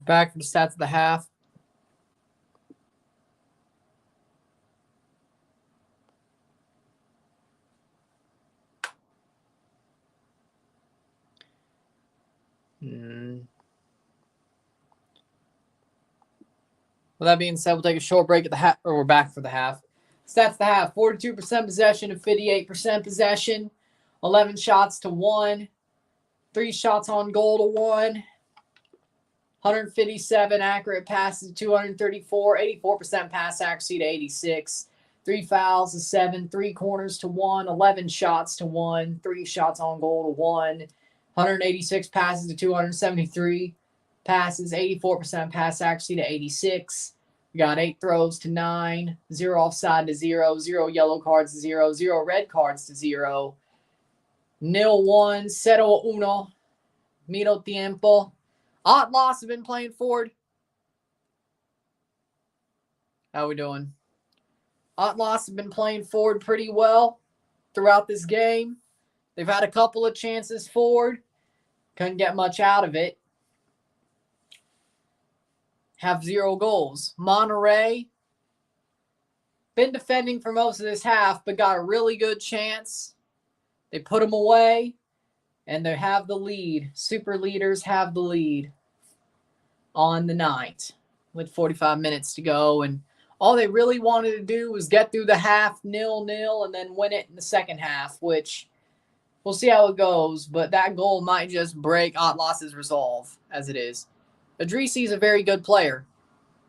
Speaker 1: Back for the stats of the half. With that being said, we'll take a short break at the half, or we're back for the half. Stats the half: 42% possession and 58% possession, 11 shots to 1, 3 shots on goal to 1, 157 accurate passes to 234, 84% pass accuracy to 86, 3 fouls to 7, 3 corners to 1, 11 shots to 1, 3 shots on goal to 1, 186 passes to 273 passes, 84% pass accuracy to 86. We got 8 throws to 9, 0 offside to 0, 0 yellow cards to 0, 0 red cards to 0. 0-1, 0-1, medio tiempo. Atlas have been playing forward. How we doing? Atlas have been playing forward pretty well throughout this game. They've had a couple of chances forward. Couldn't get much out of it. Have 0 goals. Monterrey, been defending for most of this half, but got a really good chance. They put them away, and they have the lead. Super leaders have the lead on the night with 45 minutes to go. And all they really wanted to do was get through the half 0-0 and then win it in the second half, which we'll see how it goes. But that goal might just break Atlas's resolve as it is. Idrissi is a very good player.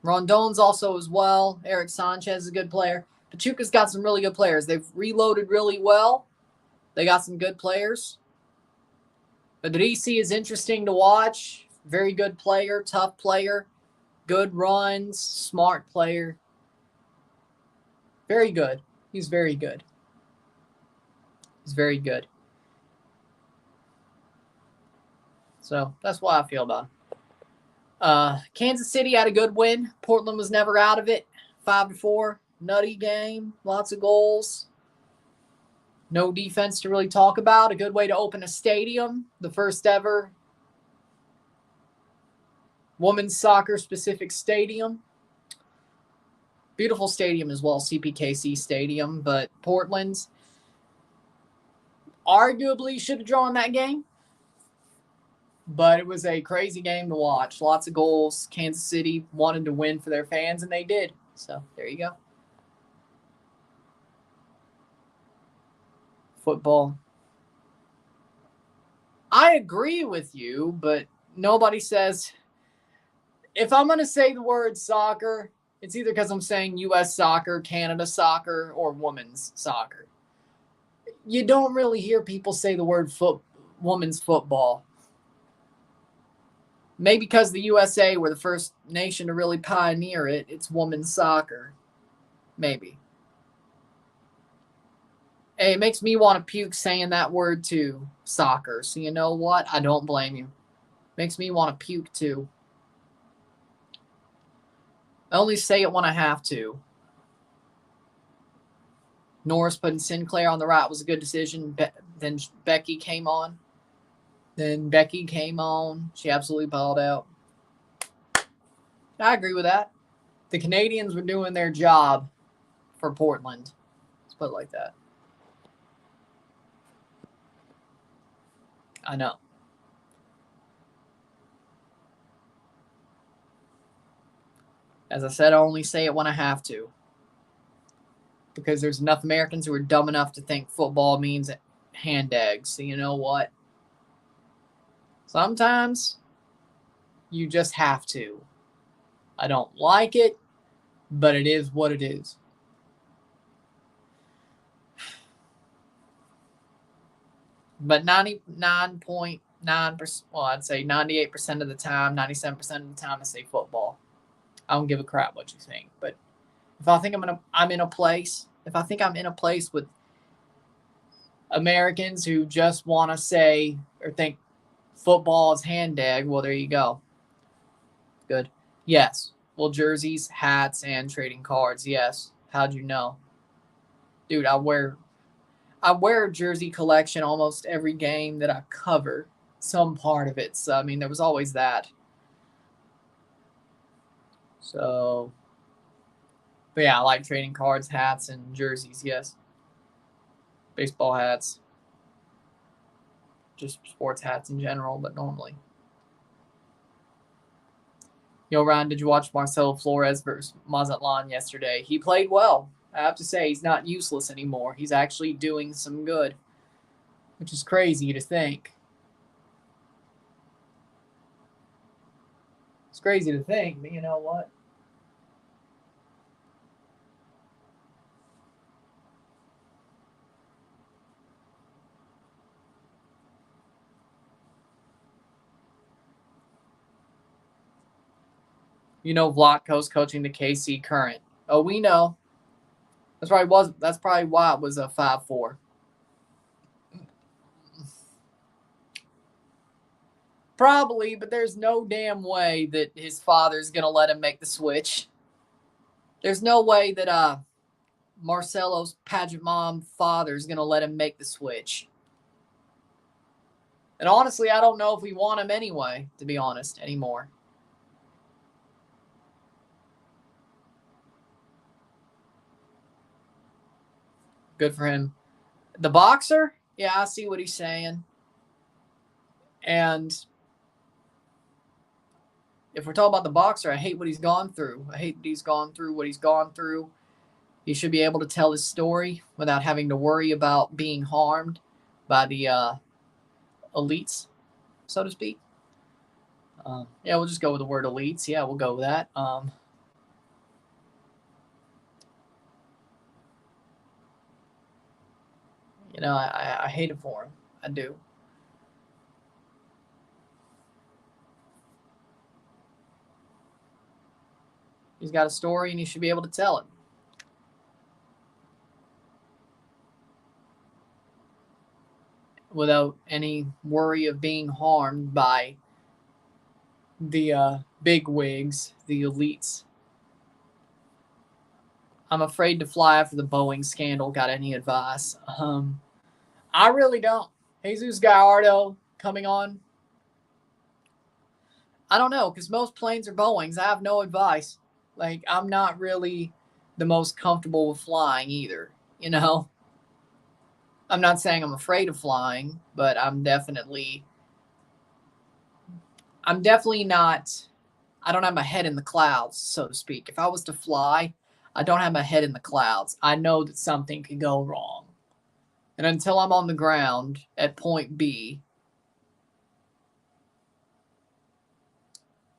Speaker 1: Rondon's also as well. Eric Sanchez is a good player. Pachuca's got some really good players. They've reloaded really well. They got some good players. Idrissi is interesting to watch. Very good player, tough player, good runs, smart player. Very good. He's very good. He's very good. So that's what I feel about him. Kansas City had a good win. Portland was never out of it. 5-4. Nutty game. Lots of goals. No defense to really talk about. A good way to open a stadium. The first ever women's soccer specific stadium. Beautiful stadium as well. CPKC Stadium. But Portland arguably should have drawn that game. But it was a crazy game to watch. Lots of goals. Kansas City wanted to win for their fans, and they did. So, there you go. Football. I agree with you, but nobody says... If I'm going to say the word soccer, it's either because I'm saying U.S. soccer, Canada soccer, or women's soccer. You don't really hear people say the word women's football. Maybe because the USA were the first nation to really pioneer it, it's women's soccer. Maybe. Hey, it makes me want to puke saying that word too, soccer. So you know what? I don't blame you. Makes me want to puke too. I only say it when I have to. Norris putting Sinclair on the right was a good decision. Then Becky came on. She absolutely balled out. I agree with that. The Canadians were doing their job for Portland. Let's put it like that. I know. As I said, I only say it when I have to. Because there's enough Americans who are dumb enough to think football means hand eggs. So you know what? Sometimes you just have to. I don't like it, but it is what it is. But 99.9%, well, I'd say 98% of the time, 97% of the time I say football. I don't give a crap what you think. But if I think I'm in a place with Americans who just want to say or think football is hand egg, well, there you go. Good. Yes. Well, jerseys, hats, and trading cards. Yes. How'd you know? Dude, I wear a jersey collection almost every game that I cover. Some part of it. So, I mean, there was always that. So, but yeah, I like trading cards, hats, and jerseys, yes. Baseball hats. Just sports hats in general, but normally. Yo, Ryan, did you watch Marcelo Flores versus Mazatlan yesterday? He played well. I have to say, he's not useless anymore. He's actually doing some good, which is crazy to think. It's crazy to think, but you know what? You know, Vlatko's coaching the KC Current. Oh, we know. That's probably why it was a 5-4. Probably, but there's no damn way that his father's gonna let him make the switch. There's no way that Marcelo's pageant mom father's gonna let him make the switch. And honestly, I don't know if we want him anyway, to be honest, anymore. Good for him. The boxer? Yeah, I see what he's saying. And if we're talking about the boxer, I hate what he's gone through. I hate that he's gone through what he's gone through. He should be able to tell his story without having to worry about being harmed by the elites, so to speak. Yeah, we'll just go with the word elites. Yeah, we'll go with that. You know, I hate it for him. I do. He's got a story and he should be able to tell it. Without any worry of being harmed by the big wigs, the elites. I'm afraid to fly after the Boeing scandal. Got any advice? I really don't. Jesus Gallardo coming on. I don't know, because most planes are Boeings. I have no advice. Like, I'm not really the most comfortable with flying either, you know? I'm not saying I'm afraid of flying, but I'm definitely not, I don't have my head in the clouds, so to speak. If I was to fly, I don't have my head in the clouds. I know that something could go wrong. And until I'm on the ground at point B,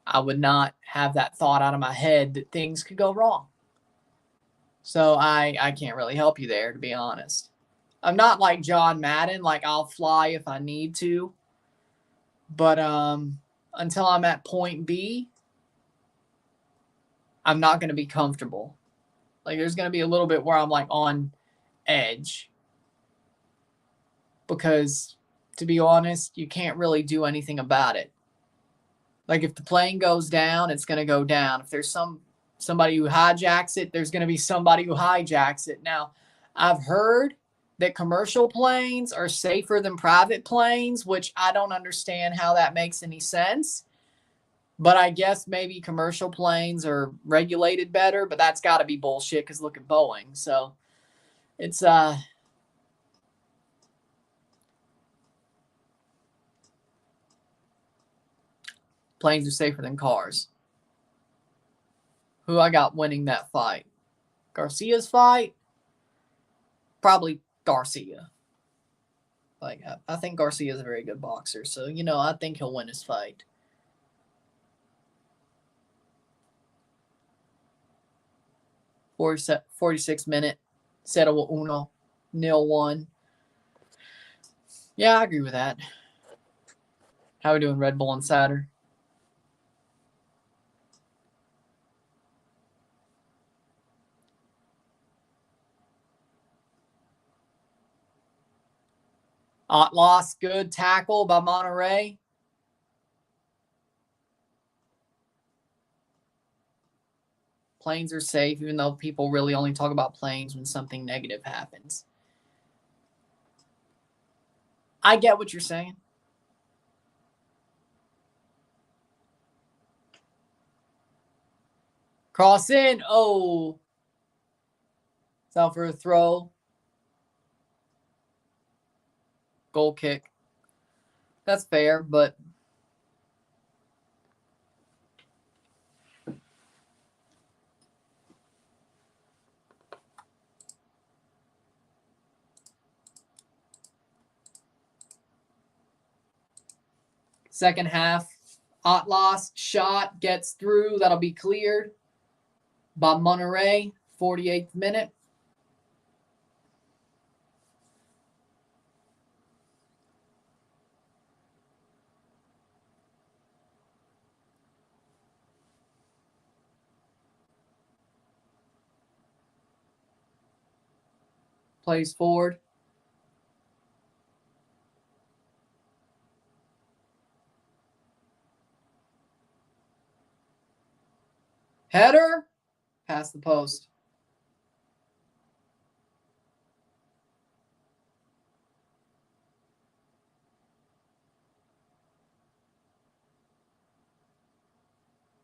Speaker 1: I would not have that thought out of my head that things could go wrong. So I can't really help you there, to be honest. I'm not like John Madden, like I'll fly if I need to. But until I'm at point B, I'm not going to be comfortable. Like there's going to be a little bit where I'm like on edge. Because to be honest, you can't really do anything about it. Like if the plane goes down, it's going to go down. If there's somebody who hijacks it, there's going to be somebody who hijacks it. Now, I've heard that commercial planes are safer than private planes, which I don't understand how that makes any sense. But I guess maybe commercial planes are regulated better, but that's got to be bullshit because look at Boeing. So it's planes are safer than cars. Who I got winning that fight? Garcia's fight? Probably Garcia. Like, I think Garcia is a very good boxer. So, you know, I think he'll win his fight. For 46-minute, settle uno, 0-1. Yeah, I agree with that. How are we doing, Red Bull Insider? Lost, good tackle by Monterrey. Planes are safe, even though people really only talk about planes when something negative happens. I get what you're saying. Cross in. Oh. It's out for a throw. Goal kick. That's fair, but second half, Atlas shot gets through. That'll be cleared by Monterrey, 48th minute. Plays forward. Header. Past the post.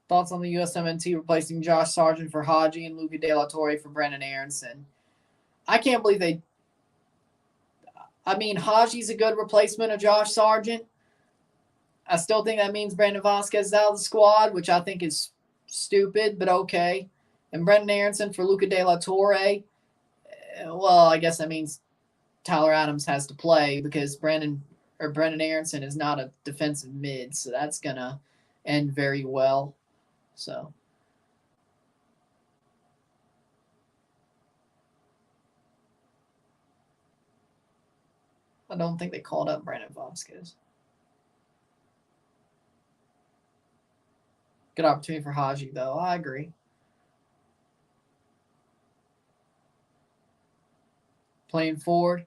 Speaker 1: Thoughts on the USMNT replacing Josh Sargent for Haji and Luca De La Torre for Brendan Aronson? I can't believe they... I mean, Haji's a good replacement of Josh Sargent. I still think that means Brandon Vasquez is out of the squad, which I think is stupid, but okay. And Brendan Aronson for Luca De La Torre. Well, I guess that means Tyler Adams has to play because Brendan Aronson is not a defensive mid, so that's going to end very well. So I don't think they called up Brandon Vasquez. Good opportunity for Haji, though. I agree. Playing forward.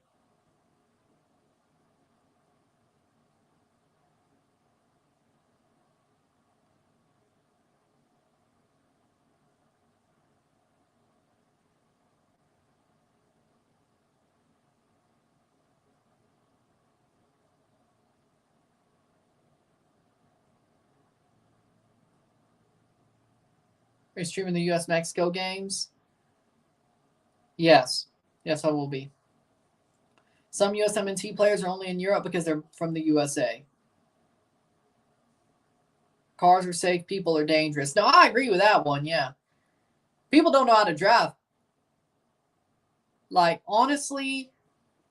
Speaker 1: Are you streaming the US-Mexico games? Yes. Yes, I will be. Some USMNT players are only in Europe because they're from the USA. Cars are safe, people are dangerous. No, I agree with that one, yeah. People don't know how to drive. Like, honestly,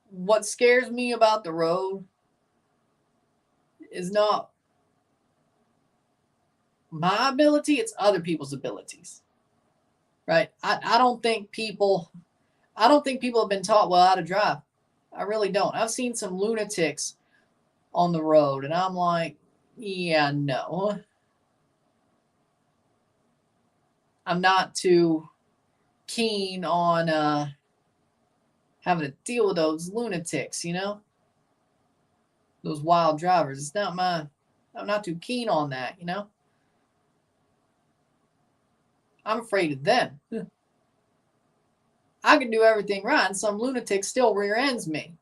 Speaker 1: what scares me about the road is not my ability, it's other people's abilities. Right? I don't think people have been taught well how to drive. I really don't. I've seen some lunatics on the road, and I'm like, yeah, no. I'm not too keen on having to deal with those lunatics, you know? Those wild drivers. It's not I'm not too keen on that, you know? I'm afraid of them. I can do everything right, and some lunatic still rear ends me.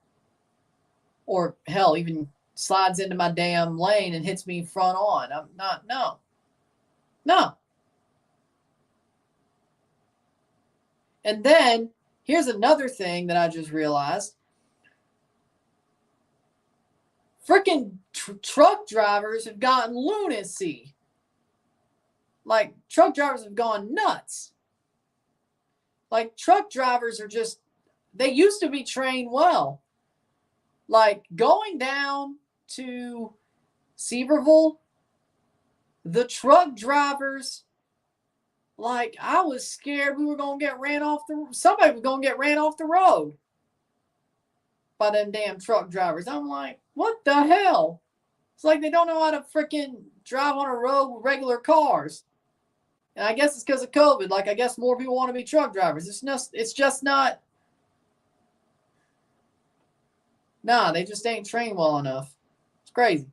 Speaker 1: Or, hell, even slides into my damn lane and hits me front on. I'm not, no. No. And then, here's another thing that I just realized. Freaking truck drivers have gotten lunacy. Like, truck drivers have gone nuts. Like, truck drivers are just, they used to be trained well. Like, going down to Sevierville, the truck drivers, like, I was scared we were going to get somebody was going to get ran off the road by them damn truck drivers. I'm like, what the hell? It's like they don't know how to freaking drive on a road with regular cars. And I guess it's because of COVID. Like, I guess more people want to be truck drivers. It's just not. Nah, they just ain't trained well enough. It's crazy.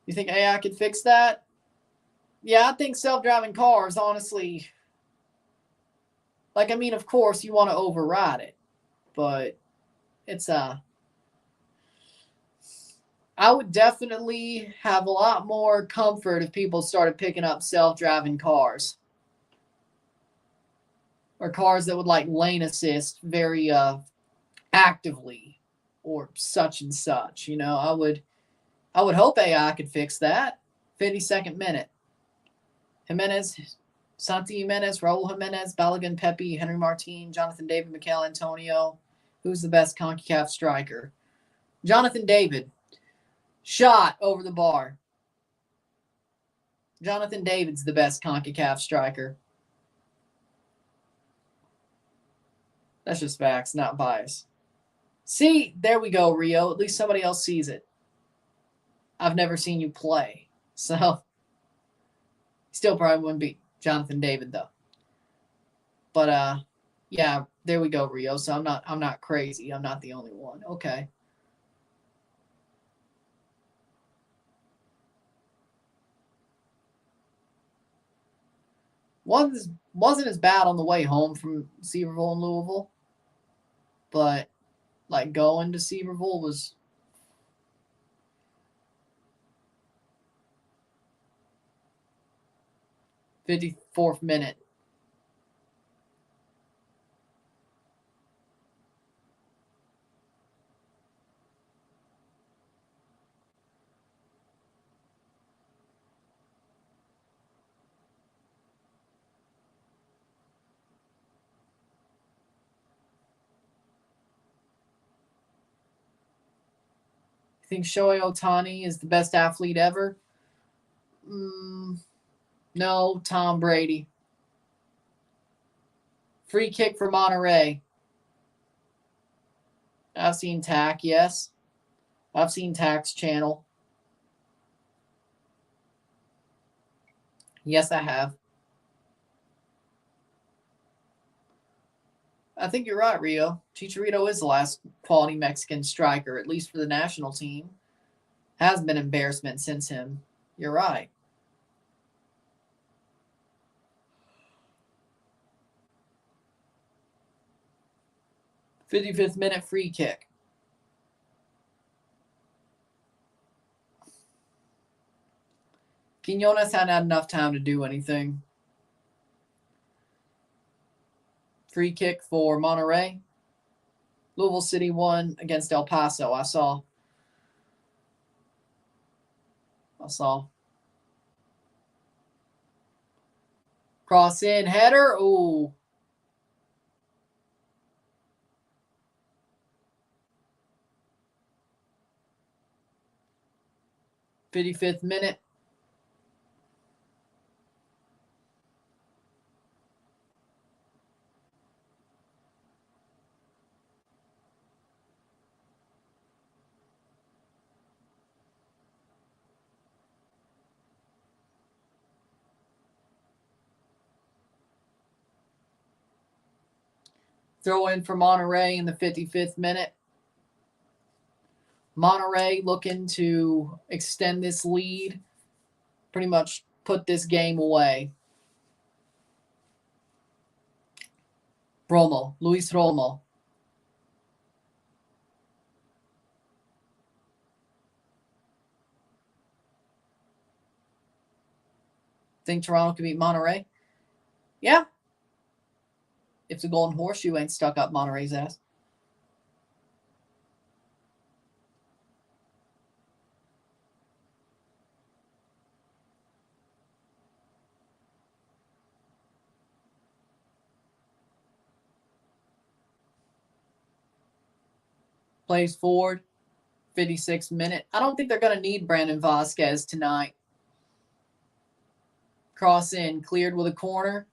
Speaker 1: You think AI could fix that? Yeah, I think self-driving cars, honestly. Like, I mean, of course, you want to override it. But it's I would definitely have a lot more comfort if people started picking up self-driving cars. Or cars that would like lane assist very actively or such and such. You know, I would hope AI could fix that. 52nd minute. Jimenez, Santi Jimenez, Raul Jimenez, Balogun Pepe, Henry Martin, Jonathan David, Mikel Antonio. Who's the best CONCACAF striker? Jonathan David. Shot over the bar. Jonathan David's the best CONCACAF striker. That's just facts, not bias. See, there we go, Rio. At least somebody else sees it. I've never seen you play. So, still probably wouldn't beat Jonathan David, though. But, yeah, there we go, Rio. So I'm not crazy. I'm not the only one. Okay. Wasn't as bad on the way home from Sevierville and Louisville, but like going to Sevierville was 54th minute. You think Shohei Ohtani is the best athlete ever? No, Tom Brady. Free kick for Monterrey. I've seen TAC, yes. I've seen TAC's channel. Yes, I have. I think you're right, Rio. Chicharito is the last quality Mexican striker, at least for the national team. Has been embarrassment since him. You're right. 55th minute free kick. Quinones hadn't had enough time to do anything. Free kick for Monterrey. Louisville City won against El Paso. I saw. Cross in, header. Ooh. '55th minute. Throw in for Monterrey in the 55th minute. Monterrey looking to extend this lead, pretty much put this game away. Luis Romo. Think Toronto can beat Monterrey? Yeah. If the Golden Horseshoe ain't stuck up Monterrey's ass. Plays forward, 56th minute. I don't think they're going to need Brandon Vasquez tonight. Cross in, cleared with a corner.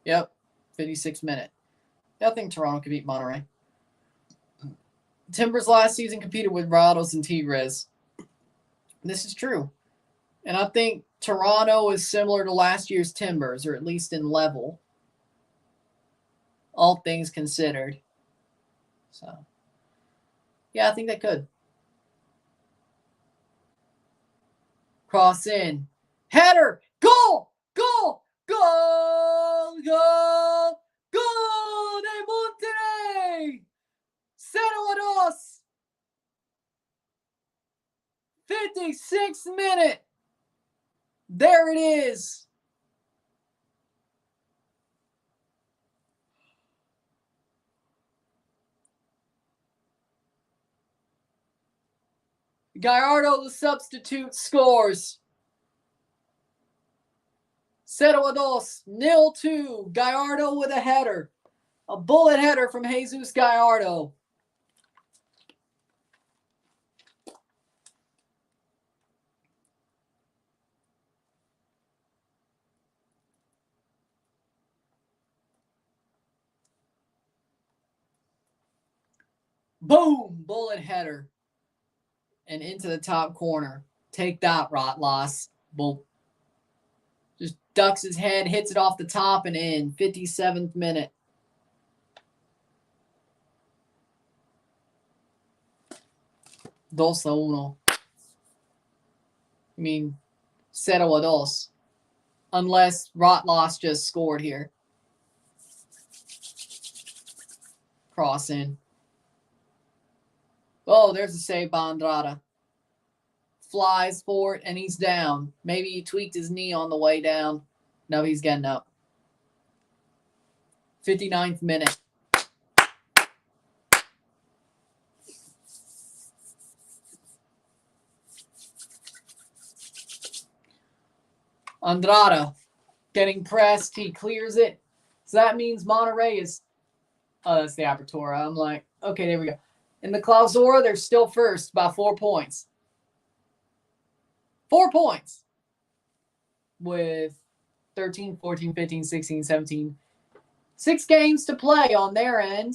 Speaker 1: Yep, 56th minute. I think Toronto can beat Monterrey. Timbers last season competed with Rayados and Tigres. This is true. And I think Toronto is similar to last year's Timbers, or at least in level. All things considered. So, yeah, I think they could. Cross in. Header! Goal! Goal! Goal! Goal! Goal de Monterrey! 0-2. 56th minute. There it is. Girault, the substitute, scores. 0-2, 0-2. Girault with a header. A bullet header from Jesus Girault. Boom! Bullet header. And into the top corner. Take that, Rotloss. Boom. Just ducks his head, hits it off the top and in. 57th minute. Dos a uno. I mean, 0-2. Unless Rotloss just scored here. Cross in. Oh, there's a save by Andrada. Flies for it, and he's down. Maybe he tweaked his knee on the way down. No, he's getting up. 59th minute. Andrada getting pressed. He clears it. So that means Monterrey is... Oh, that's the Apertura. I'm like, okay, there we go. In the Clausura, they're still first by 4 points. 4 points. With 13, 14, 15, 16, 17. 6 games to play on their end.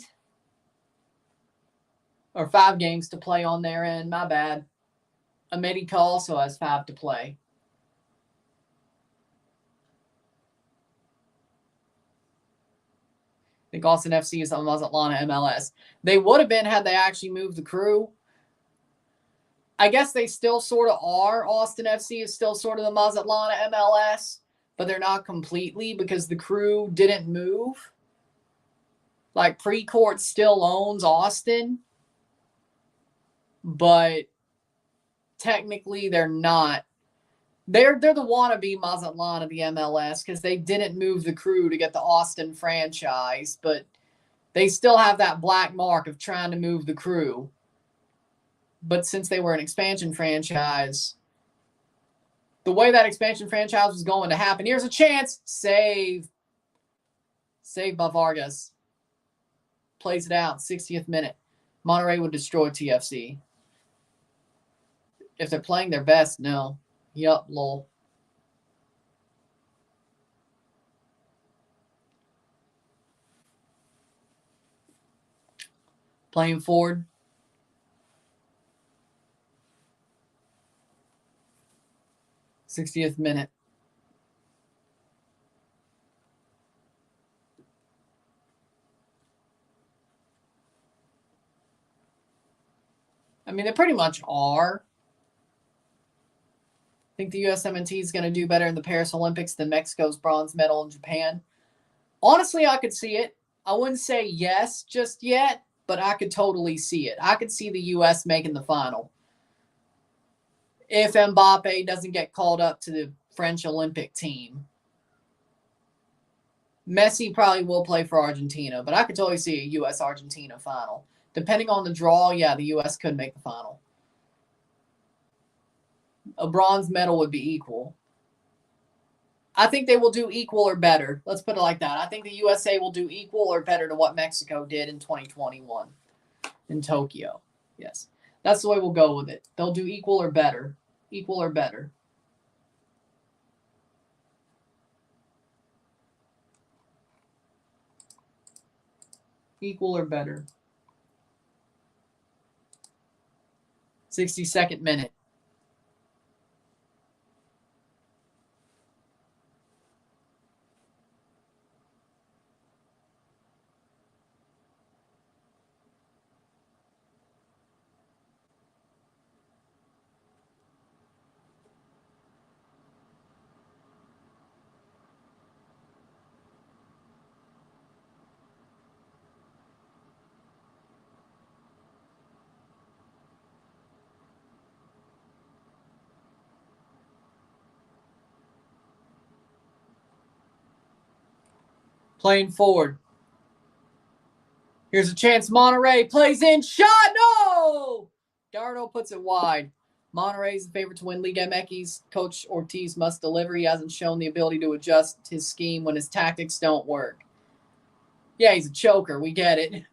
Speaker 1: Or 5 games to play on their end. My bad. America also has 5 to play. I think Austin FC is on Watchalong MLS. They would have been had they actually moved the crew. I guess they still sort of are. Austin FC is still sort of the Watchalong MLS, but they're not completely because the crew didn't move. Like Precourt still owns Austin, but technically they're not. They're the wannabe Watchalong of the MLS because they didn't move the crew to get the Austin franchise, but they still have that black mark of trying to move the crew. But since they were an expansion franchise, the way that expansion franchise was going to happen, here's a chance. Save by Vargas. Plays it out, 60th minute. Monterrey would destroy TFC. If they're playing their best, no. Yup, lol. Playing forward. '60th minute. I mean, they pretty much are. I think the USMNT is going to do better in the Paris Olympics than Mexico's bronze medal in Japan. Honestly, I could see it. I wouldn't say yes just yet, but I could totally see it. I could see the U.S. making the final. If Mbappe doesn't get called up to the French Olympic team. Messi probably will play for Argentina, but I could totally see a U.S.-Argentina final. Depending on the draw, yeah, the U.S. could make the final. A bronze medal would be equal. I think they will do equal or better. Let's put it like that. I think the USA will do equal or better to what Mexico did in 2021 in Tokyo. Yes. That's the way we'll go with it. They'll do equal or better. Equal or better. Equal or better. 62nd minute. Playing forward. Here's a chance. Monterrey plays in. Shot. No! Girault puts it wide. Monterrey is the favorite to win Liga MX. Coach Ortiz must deliver. He hasn't shown the ability to adjust his scheme when his tactics don't work. Yeah, he's a choker. We get it.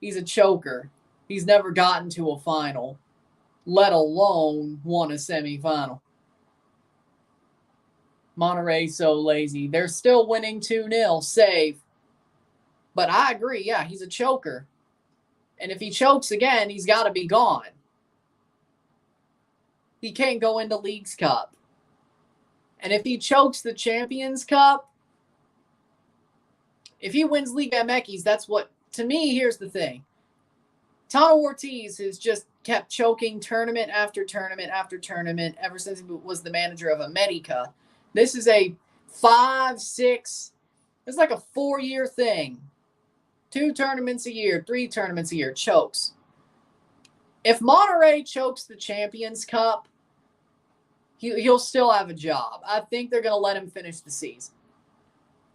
Speaker 1: He's a choker. He's never gotten to a final, let alone won a semifinal. Monterrey's so lazy. They're still winning 2-0. Save. But I agree. Yeah, he's a choker. And if he chokes again, he's got to be gone. He can't go into Leagues Cup. And if he chokes the Champions Cup, if he wins Liga MX, that's what, to me, here's the thing. Tano Ortiz has just kept choking tournament after tournament after tournament ever since he was the manager of America. This is a 5, 6, it's like a 4-year thing. 2 tournaments a year, 3 tournaments a year, chokes. If Monterrey chokes the Champions Cup, he'll still have a job. I think they're going to let him finish the season.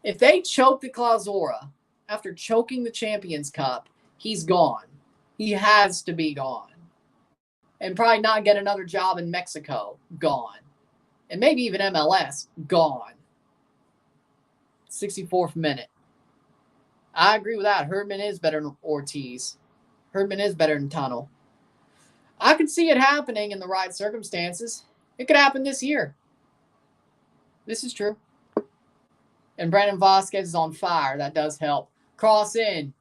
Speaker 1: If they choke the Clausura after choking the Champions Cup, he's gone. He has to be gone. And probably not get another job in Mexico. Gone. And maybe even MLS. Gone. 64th minute. I agree with that. Herdman is better than Ortiz. Herdman is better than Tano. I could see it happening in the right circumstances. It could happen this year. This is true. And Brandon Vasquez is on fire. That does help. Cross in.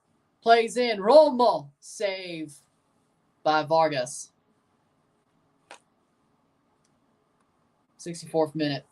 Speaker 1: Plays in. Romo. Save by Vargas. 64th minute.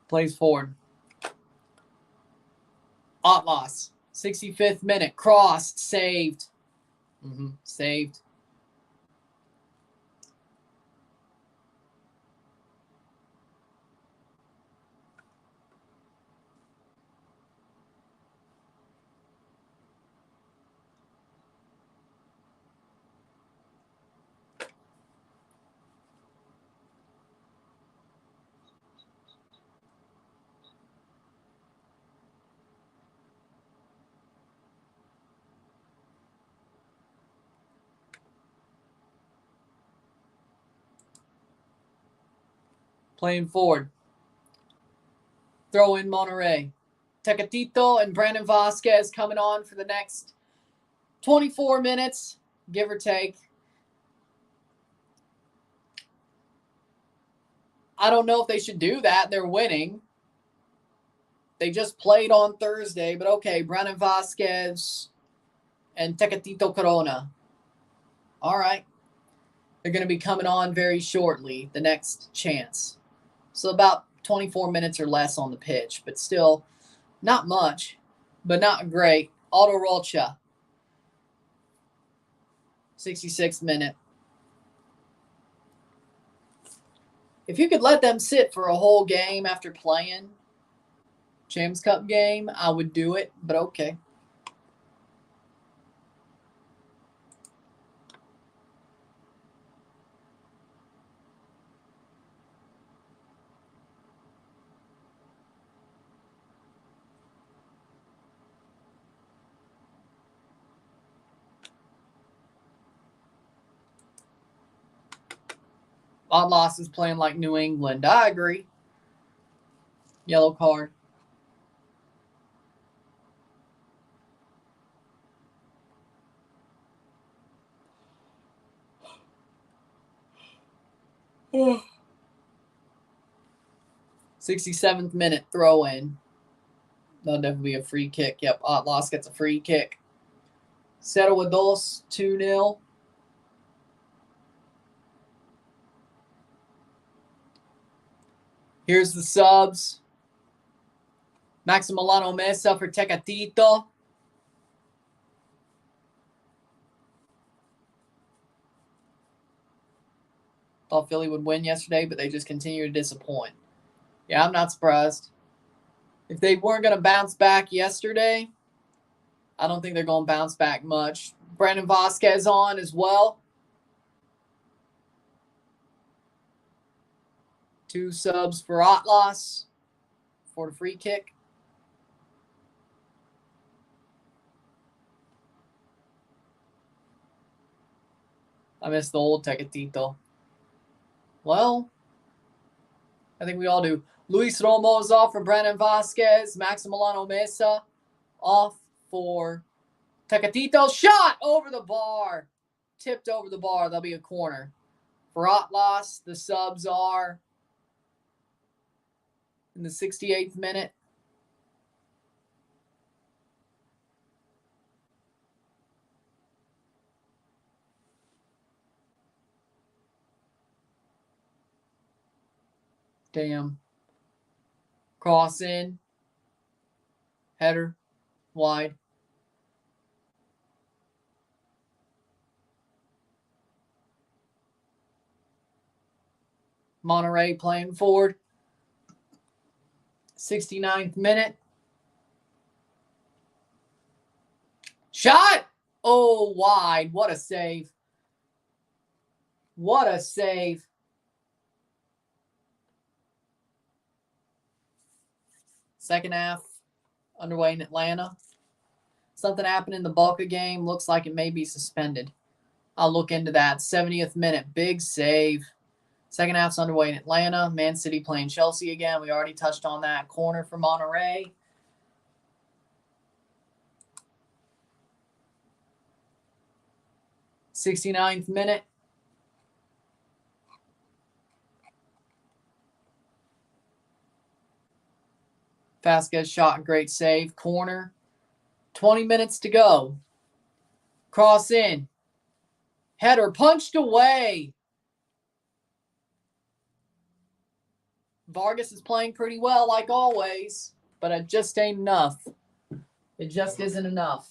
Speaker 1: Plays forward. Atlas. 65th minute. Crossed. Saved. Saved. Playing forward. Throw in Monterrey. Tecatito and Brandon Vasquez coming on for the next 24 minutes, give or take. I don't know if they should do that. They're winning. They just played on Thursday, but okay, Brandon Vasquez and Tecatito Corona. All right. They're going to be coming on very shortly, the next chance. So about 24 minutes or less on the pitch, but still not much, but not great. Aldo Rocha, 66th minute. If you could let them sit for a whole game after playing Champs Cup game, I would do it, but okay. Atlas is playing like New England. I agree. Yellow card. 67th minute throw in. That'll definitely be a free kick. Yep, Atlas gets a free kick. 0-2, 2-0. Here's the subs. Maximiliano Mesa for Tecatito. Thought Philly would win yesterday, but they just continue to disappoint. Yeah, I'm not surprised. If they weren't going to bounce back yesterday, I don't think they're going to bounce back much. Brandon Vasquez on as well. 2 subs for Atlas for the free kick. I miss the old Tecatito. Well, I think we all do. Luis Romo is off for Brandon Vasquez. Maximiliano Mesa off for Tecatito. Shot over the bar. Tipped over the bar. That'll be a corner. For Atlas, the subs are in the 68th minute. Damn. Cross in. Header. Wide. Monterrey playing forward. 69th minute. Shot! Oh, wide. What a save. What a save. Second half underway in Atlanta. Something happened in the Boca game. Looks like it may be suspended. I'll look into that. 70th minute. Big save. Second half's underway in Atlanta. Man City playing Chelsea again. We already touched on that. Corner for Monterrey. '69th minute. Vasquez shot, great save. Corner. 20 minutes to go. Cross in. Header punched away. Vargas is playing pretty well like always, but it just ain't enough. It just isn't enough.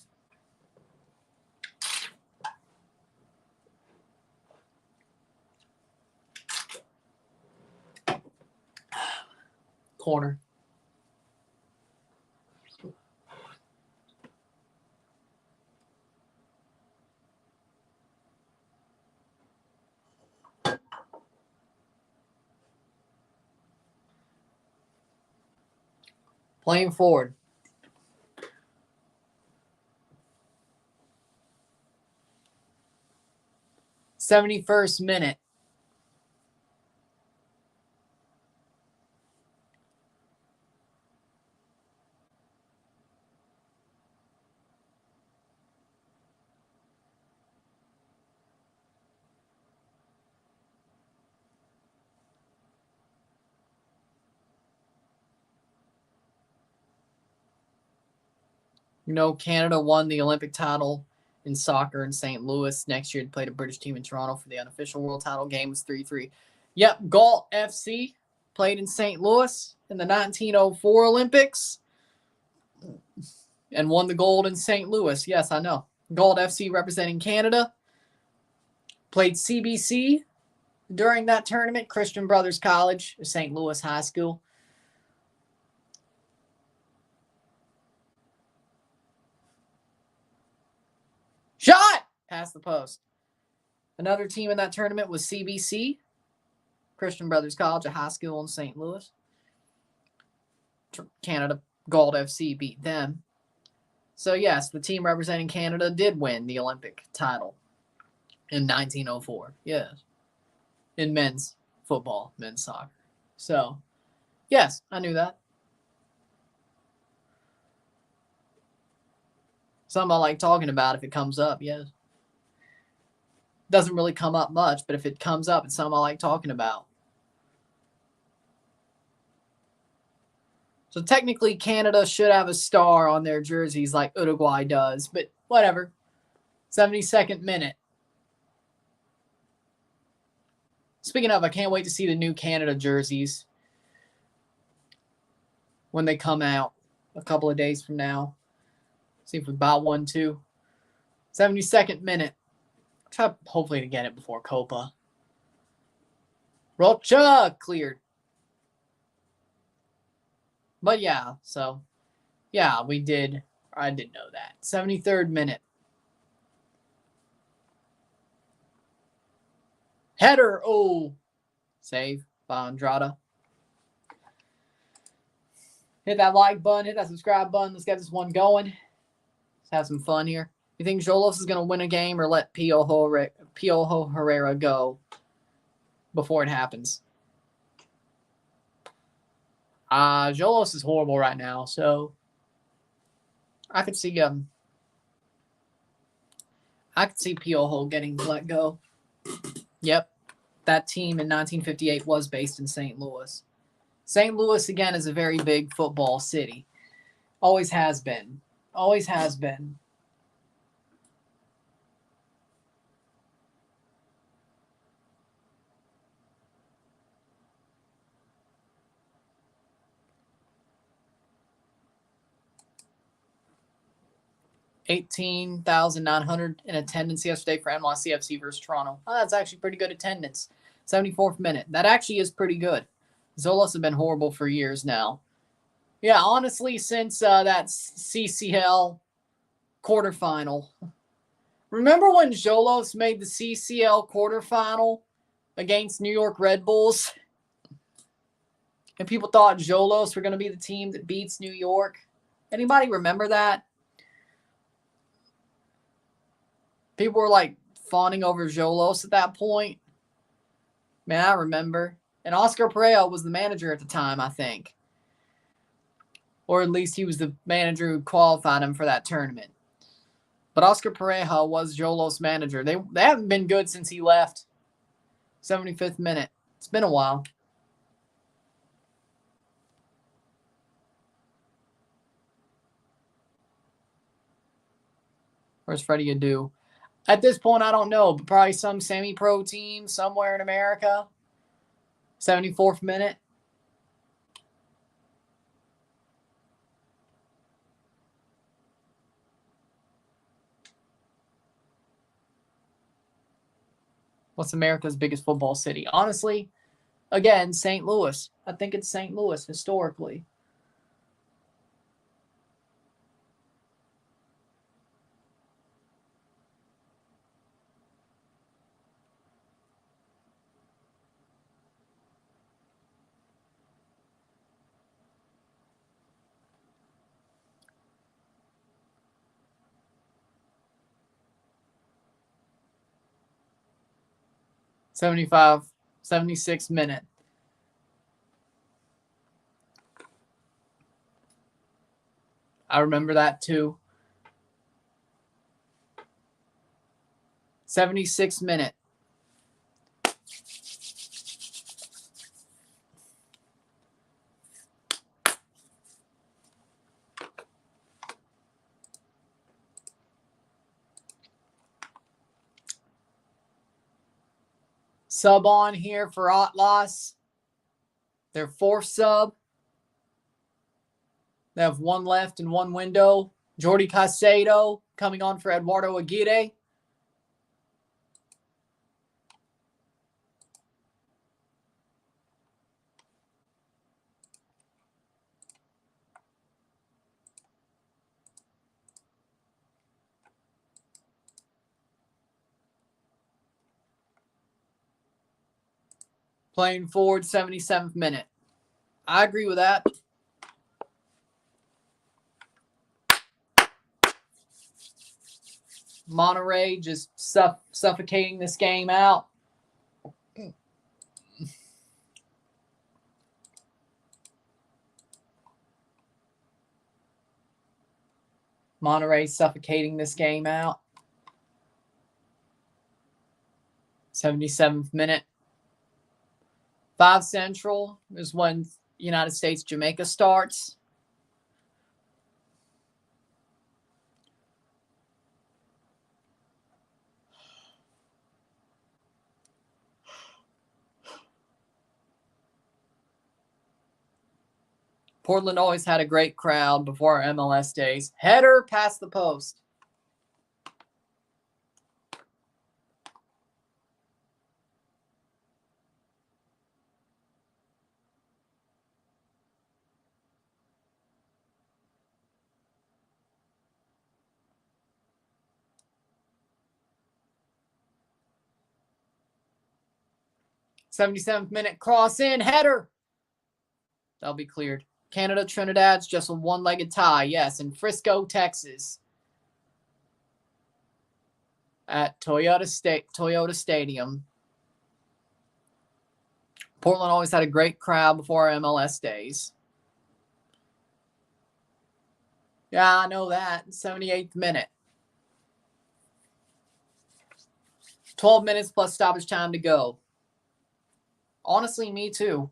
Speaker 1: Corner. Playing forward. '71st minute. You know, Canada won the Olympic title in soccer in St. Louis. Next year, they played a British team in Toronto for the unofficial world title. Game was 3-3. Yep, Galt FC played in St. Louis in the 1904 Olympics and won the gold in St. Louis. Yes, I know. Galt FC representing Canada. Played CBC during that tournament. Christian Brothers College, St. Louis High School. Shot! Past the post. Another team in that tournament was CBC, Christian Brothers College, a high school in St. Louis. Canada, Galt FC beat them. So, yes, the team representing Canada did win the Olympic title in 1904. Yes. In men's football, men's soccer. So, yes, I knew that. Something I like talking about if it comes up, yes. Doesn't really come up much, but if it comes up, it's something I like talking about. So technically Canada should have a star on their jerseys like Uruguay does, but whatever. 72nd minute. Speaking of, I can't wait to see the new Canada jerseys when they come out a couple of days from now. See if we buy one too. 72nd minute. Try hopefully to get it before Copa. Rocha cleared. But yeah, so yeah, we did. I did know that. 73rd minute. Header. Oh, save by Andrada. Hit that like button. Hit that subscribe button. Let's get this one going. Let's have some fun here. You think Jolos is going to win a game or let Piojo Herrera go before it happens? Jolos is horrible right now, so I could see Piojo getting let go. Yep, that team in 1958 was based in St. Louis. St. Louis, again, is a very big football city. Always has been. Always has been. $18,900 in attendance yesterday for NYCFC versus Toronto. Oh, that's actually pretty good attendance. 74th minute. That actually is pretty good. Zolos have been horrible for years now. Yeah, honestly, since that CCL quarterfinal. Remember when Jolos made the CCL quarterfinal against New York Red Bulls? And people thought Jolos were going to be the team that beats New York? Anybody remember that? People were like fawning over Jolos at that point. Man, I remember. And Oscar Pereira was the manager at the time, I think. Or at least he was the manager who qualified him for that tournament. But Oscar Pereira was Jolos' manager. They haven't been good since he left. 75th minute. It's been a while. Where's Freddie Adu? At this point, I don't know, but probably some semi-pro team somewhere in America. 74th minute. What's America's biggest football city? Honestly, again, St. Louis. I think it's St. Louis historically. '75, 76th minute. I remember that too. 76th minute. Sub on here for Atlas. Their fourth sub. They have one left and one window. Jordi Caicedo coming on for Eduardo Aguirre. Playing forward, 77th minute. I agree with that. Monterrey just suffocating this game out. Monterrey suffocating this game out. 77th minute. 5 Central is when United States, Jamaica starts. Portland always had a great crowd before our MLS days. Header past the post. '77th minute cross in, header. That'll be cleared. Canada, Trinidad's just a one-legged tie, yes, in Frisco, Texas. At Toyota Stadium. Portland always had a great crowd before our MLS days. Yeah, I know that. 78th minute. 12 minutes plus stoppage time to go. Honestly, me too.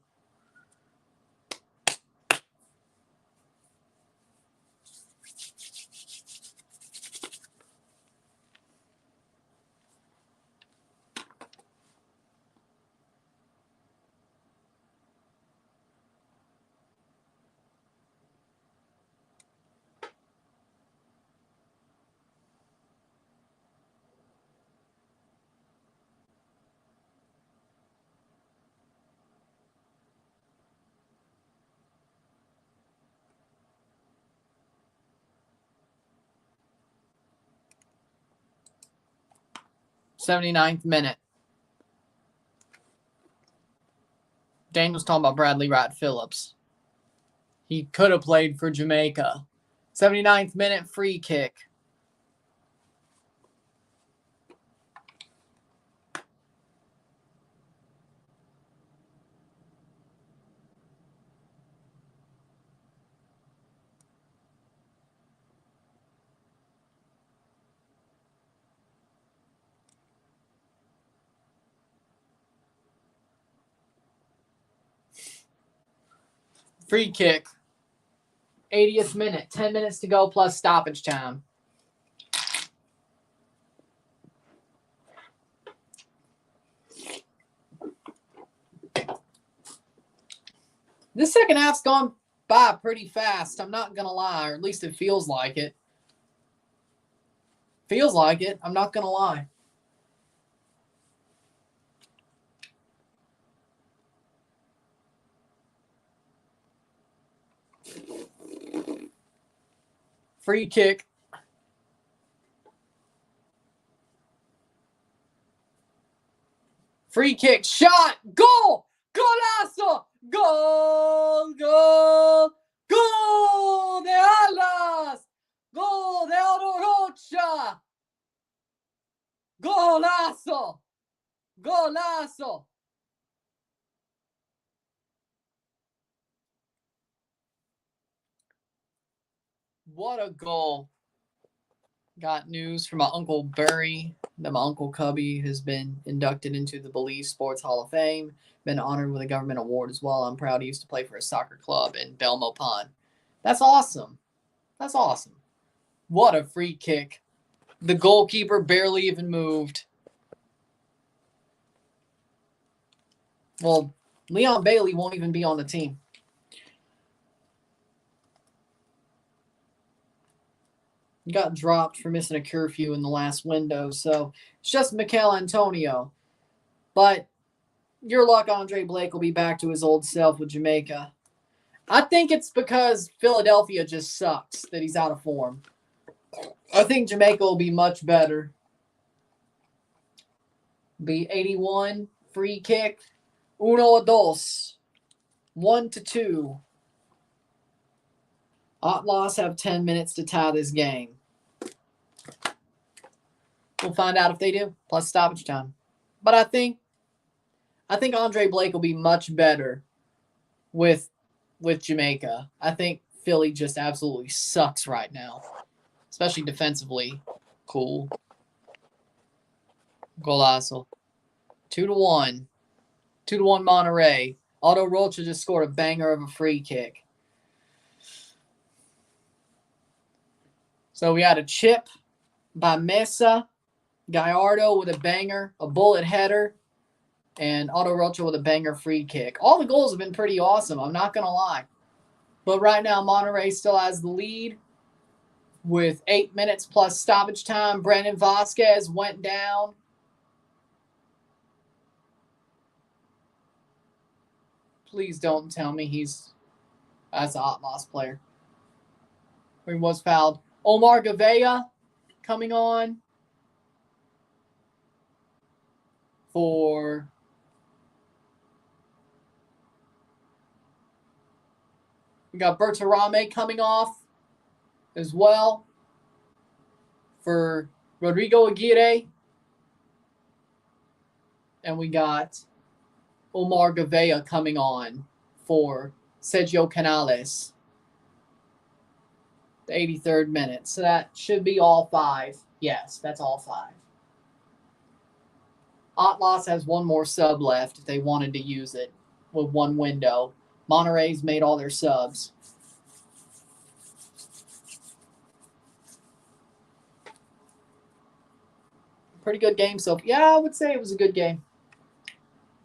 Speaker 1: '79th minute. Daniel's talking about Bradley Wright Phillips. He could have played for Jamaica. 79th minute free kick. Free kick. 80th minute. 10 minutes to go plus stoppage time. This second half's gone by pretty fast. I'm not going to lie, or at least it feels like it. Feels like it. I'm not going to lie. Free kick. Free kick. Shot. Goal. Golazo. Gol. Gol. Gol de Alas. Gol de Rocha. Golazo. Golazo. What a goal. Got news from my Uncle Barry that my Uncle Cubby has been inducted into the Belize Sports Hall of Fame. Been honored with a government award as well. I'm proud he used to play for a soccer club in Belmo Pond. That's awesome. That's awesome. What a free kick. The goalkeeper barely even moved. Well, Leon Bailey won't even be on the team. Got dropped for missing a curfew in the last window, so it's just Mikel Antonio. But your luck, Andre Blake will be back to his old self with Jamaica. I think it's because Philadelphia just sucks that he's out of form. I think Jamaica will be much better. Be 81, free kick, 1-2. 1-2. Outlaws have 10 minutes to tie this game. We'll find out if they do, plus stoppage time. But I think Andre Blake will be much better with Jamaica. I think Philly just absolutely sucks right now, especially defensively. Cool. Golazo. 2-1. 2-1 Monterrey. Otto Rocha just scored a banger of a free kick. So we had a chip by Mesa, Gallardo with a banger, a bullet header, and Otto Rocha with a banger free kick. All the goals have been pretty awesome, I'm not going to lie. But right now, Monterrey still has the lead with 8 minutes plus stoppage time. Brandon Vasquez went down. Please don't tell me he's as a Atlas player. He was fouled. Omar Gavea coming on for we got Bertarame coming off as well for Rodrigo Aguirre. And we got Omar Gavea coming on for Sergio Canales. The 83rd minute. So that should be all 5. Yes, that's all 5. Atlas has one more sub left if they wanted to use it with one window. Monterrey's made all their subs. Pretty good game. So, yeah, I would say it was a good game.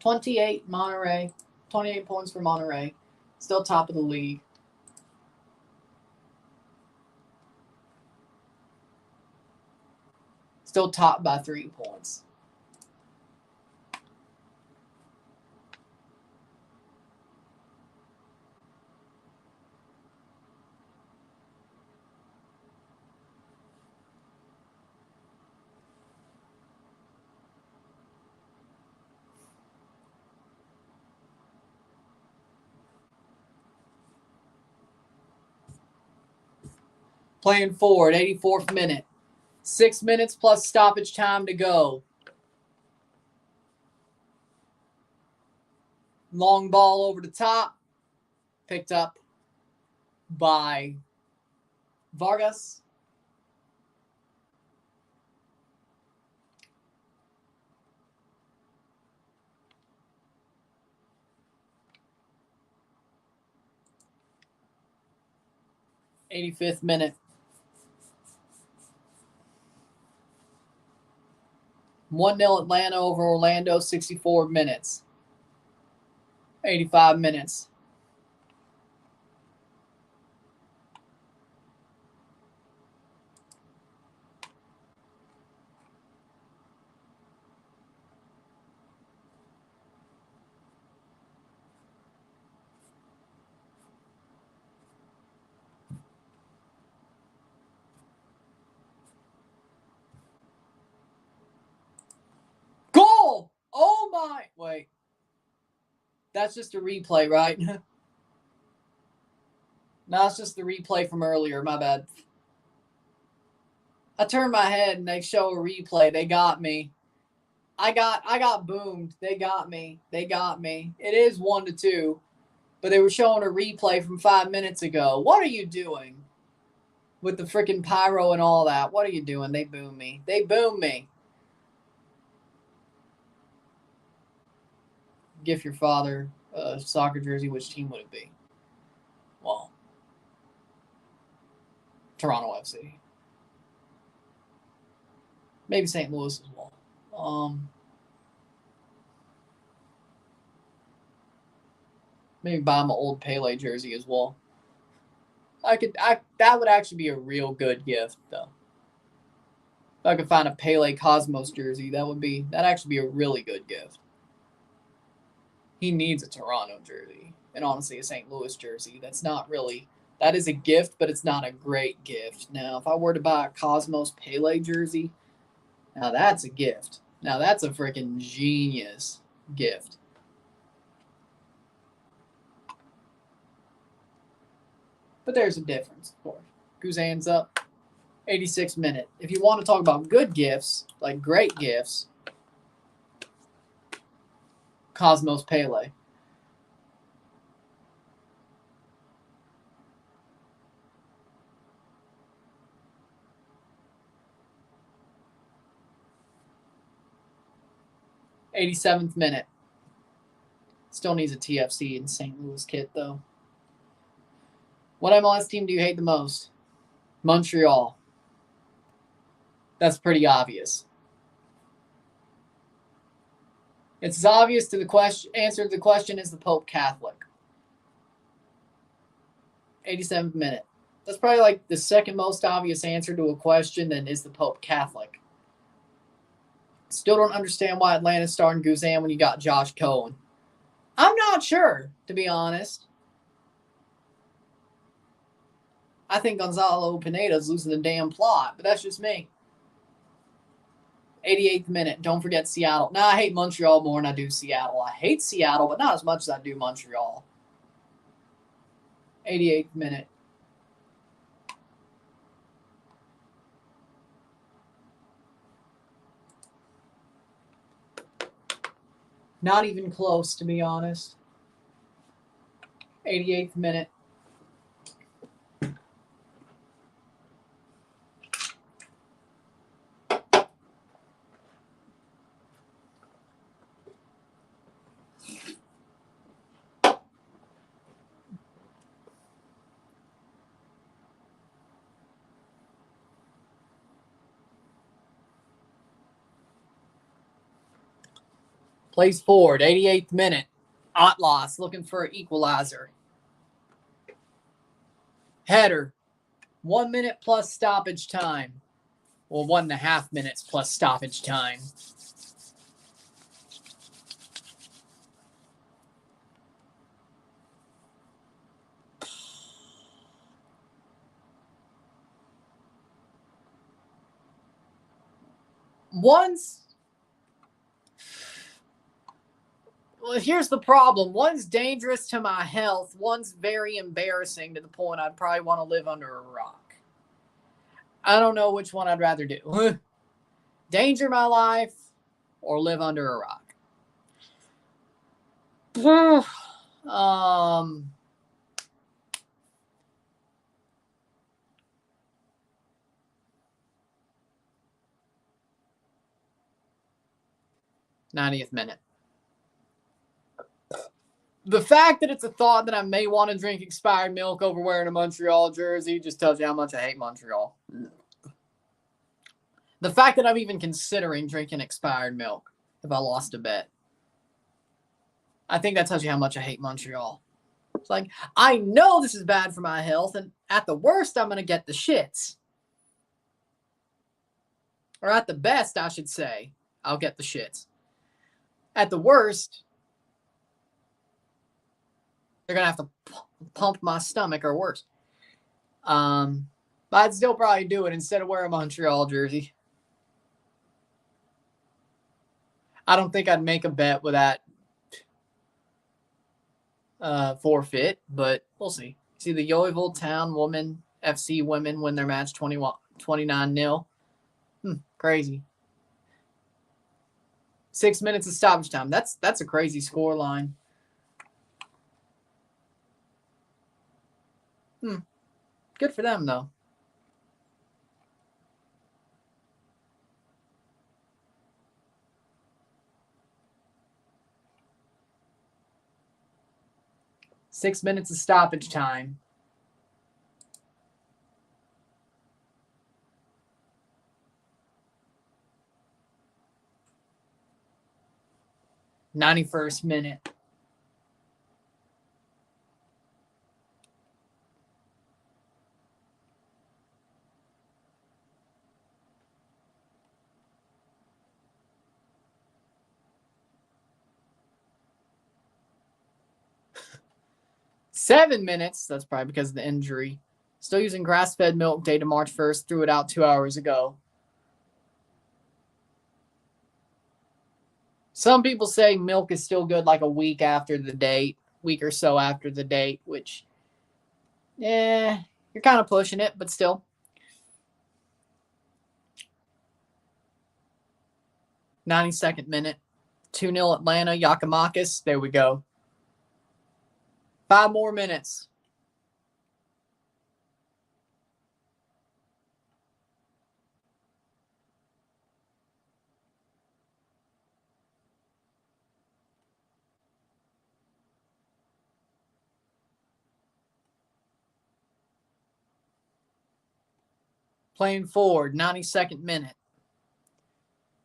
Speaker 1: 28 Monterrey. 28 points for Monterrey. Still top of the league. Still top by 3 points. Playing forward, 84th minute. 6 minutes plus stoppage time to go. Long ball over the top. Picked up by Vargas. '85th minute. 1-0 Atlanta over Orlando, 64 minutes. 85 minutes. Goal! Oh my! Wait. That's just a replay, right? No, it's just the replay from earlier. My bad. I turned my head and they show a replay. They got me. I got boomed. They got me. They got me. It is 1-2, but they were showing a replay from 5 minutes ago. What are you doing with the freaking pyro and all that? What are you doing? They boom me. They boom me. Gift your father a soccer jersey. Which team would it be? Well, Toronto FC. Maybe St. Louis as well. Maybe buy him an old Pele jersey as well. That would actually be a real good gift, though. If I could find a Pele Cosmos jersey, that'd actually be a really good gift. He needs a Toronto jersey, and honestly, a St. Louis jersey. That is a gift, but it's not a great gift. Now, if I were to buy a Cosmos Pele jersey, now that's a gift. Now that's a freaking genius gift. But there's a difference, of course. Guzan's up. 86th minute. If you want to talk about good gifts, like great gifts, Cosmos Pele. '87th minute. Still needs a TFC in St. Louis kit, though. What MLS team do you hate the most? Montreal. That's pretty obvious. It's as obvious to the question. Answer to the question is the Pope Catholic. 87th minute. That's probably like the second most obvious answer to a question than is the Pope Catholic. Still don't understand why Atlanta's starting Guzan when you got Josh Cohen. I'm not sure, to be honest. I think Gonzalo Pineda's losing the damn plot, but that's just me. 88th minute. Don't forget Seattle. Nah, I hate Montreal more than I do Seattle. I hate Seattle, but not as much as I do Montreal. 88th minute. Not even close, to be honest. 88th minute. Plays forward, 88th minute. Atlas looking for an equalizer. Header, 1 minute plus stoppage time. Well, 1.5 minutes plus stoppage time. Well, here's the problem. One's dangerous to my health. One's very embarrassing to the point I'd probably want to live under a rock. I don't know which one I'd rather do. Danger my life or live under a rock. 90th minute. The fact that it's a thought that I may want to drink expired milk over wearing a Montreal jersey just tells you how much I hate Montreal. The fact that I'm even considering drinking expired milk if I lost a bet, I think that tells you how much I hate Montreal. It's like, I know this is bad for my health, and at the worst, I'm going to get the shits. Or at the best, I should say, I'll get the shits. At the worst, they're going to have to pump my stomach or worse. But I'd still probably do it instead of wear a Montreal jersey. I don't think I'd make a bet with that forfeit, but we'll see. See the Yeovil Town Women FC women win their match 29-0. Crazy. 6 minutes of stoppage time. That's a crazy score line. Good for them, though. Six minutes of stoppage time. '91st minute. Seven minutes. That's probably because of the injury. Still using grass-fed milk dated March 1st. Threw it out 2 hours ago. Some people say milk is still good like a week after the date. Week or so after the date, which, you're kind of pushing it, but still. 92nd minute. 2-0 Atlanta. Yakimakis. There we go. 5 more minutes. playing forward, 92nd minute.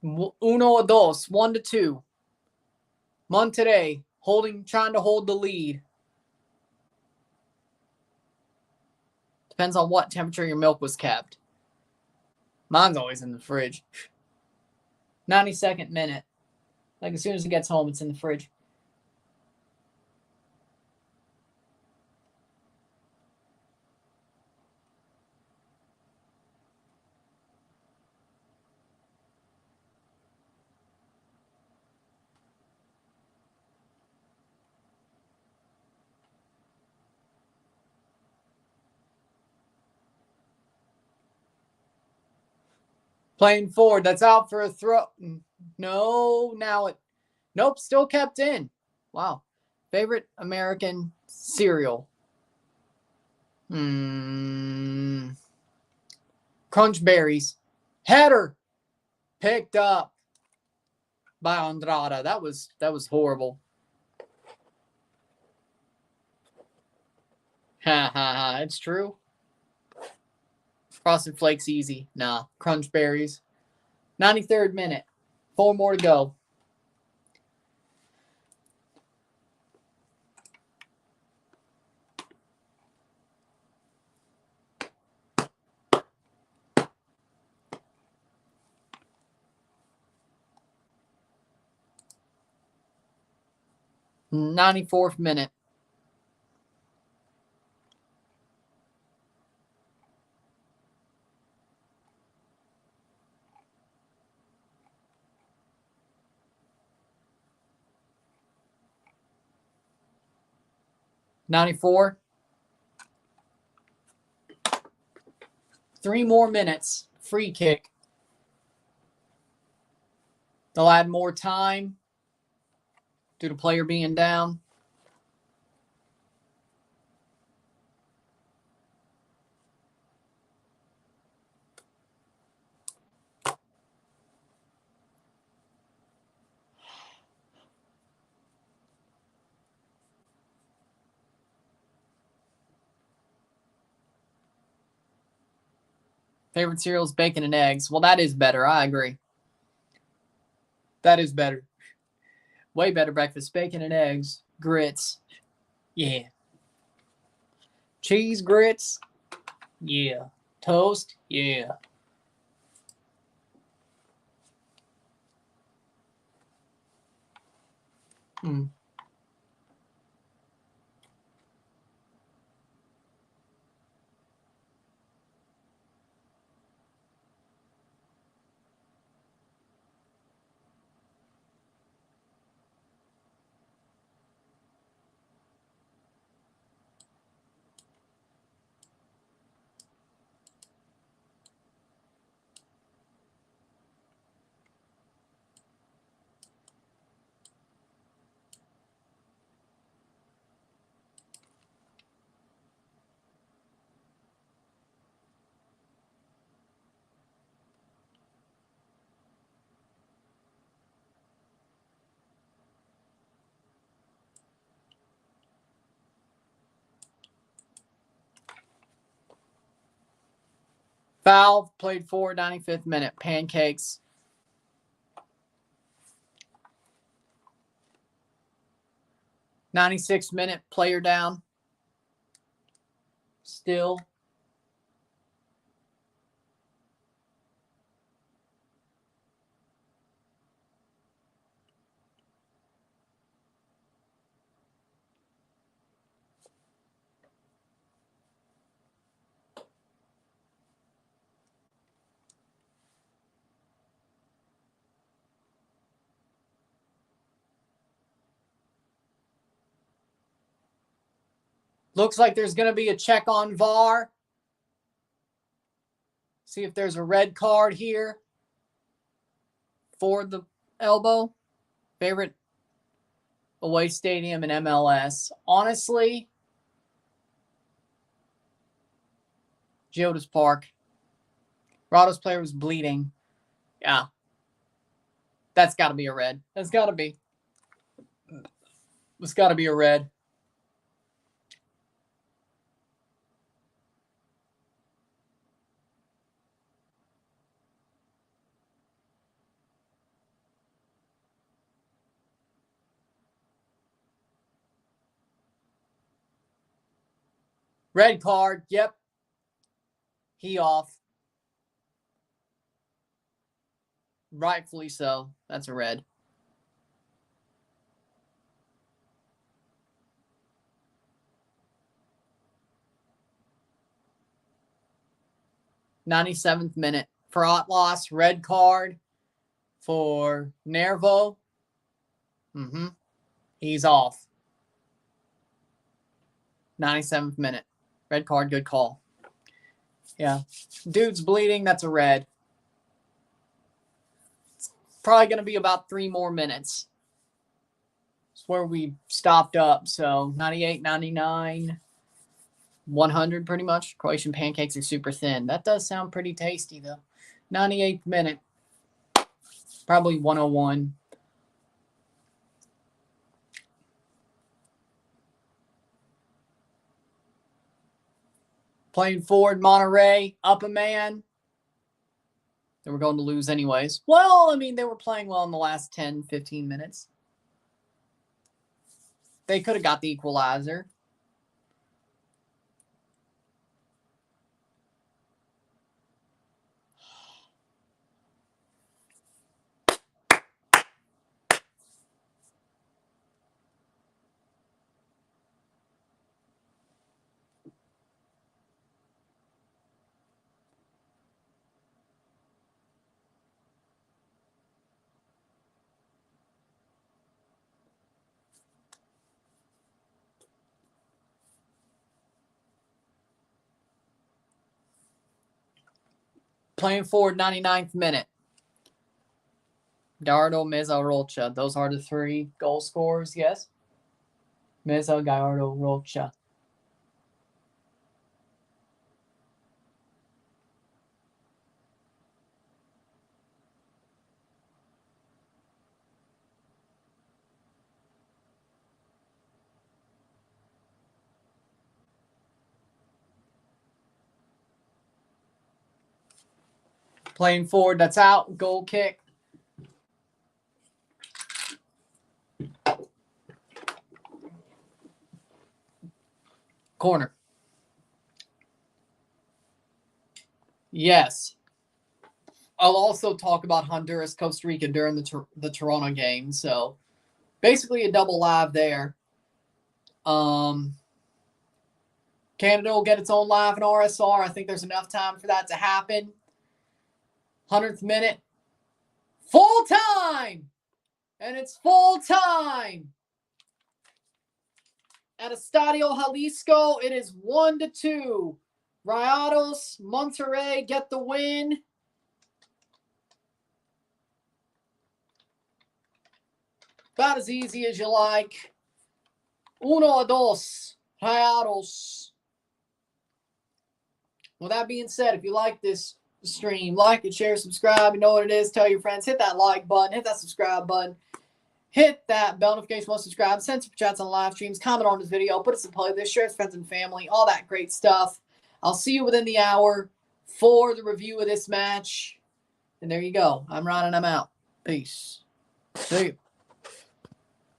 Speaker 1: 1-2, 1-2. Monterrey trying to hold the lead. Depends on what temperature your milk was kept. Mine's always in the fridge. 92nd minute. Like as soon as it gets home, it's in the fridge. Playing forward. That's out for a throw. No, now it. Nope, still kept in. Wow. Favorite American cereal? Crunch Berries. Header. Picked up by Andrada. That was horrible. Ha ha ha. It's true. Frosted Flakes easy. Nah. Crunch Berries. 93rd minute. 4 more to go. '94th minute. '94. 3 more minutes. Free kick. They'll add more time due to player being down. Favorite cereal is bacon and eggs. Well, that is better. I agree. That is better. Way better breakfast. Bacon and eggs. Grits. Yeah. Cheese grits. Yeah. Toast. Yeah. Hmm. Foul. Played forward. 95th minute. Pancakes. '96th minute. Player down. Still. Looks like there's going to be a check on VAR. See if there's a red card here for the elbow. Favorite away stadium in MLS. Honestly, Geodis Park. Rayados player was bleeding. Yeah. That's got to be a red. That's got to be. It's got to be a red. Red card. Yep. He off. Rightfully so. That's a red. '97th minute. Fraught loss. Red card for Nervo. He's off. 97th minute. Red card, good call. Yeah. Dude's bleeding. That's a red. It's probably going to be about 3 more minutes. It's where we stopped up. So 98, 99, 100 pretty much. Croatian pancakes are super thin. That does sound pretty tasty, though. 98th minute. Probably 101. Playing forward, Monterrey, up a man. They were going to lose anyways. Well, I mean, they were playing well in the last 10, 15 minutes. They could have got the equalizer. Playing forward, 99th minute. Gallardo, Meza, Rocha. Those are the 3 goal scorers, yes? Meza, Gallardo, Rocha. Playing forward, that's out. Goal kick. Corner. Yes. I'll also talk about Honduras, Costa Rica during the Toronto game. So basically a double live there. Canada will get its own live in RSR. I think there's enough time for that to happen. 100th minute. Full time! And it's full time! At Estadio Jalisco, it is 1-2. Rayados, Monterrey get the win. About as easy as you like. 1-2. Rayados. With that being said, if you like this stream, like it, share, subscribe. You know what it is. Tell your friends. Hit that like button. Hit that subscribe button. Hit that bell notification once subscribe. Send super chats on live streams. Comment on this video. Put us in playlist. Share with friends and family. All that great stuff. I'll see you within the hour for the review of this match. And there you go. I'm Ron and I'm out. Peace. See you.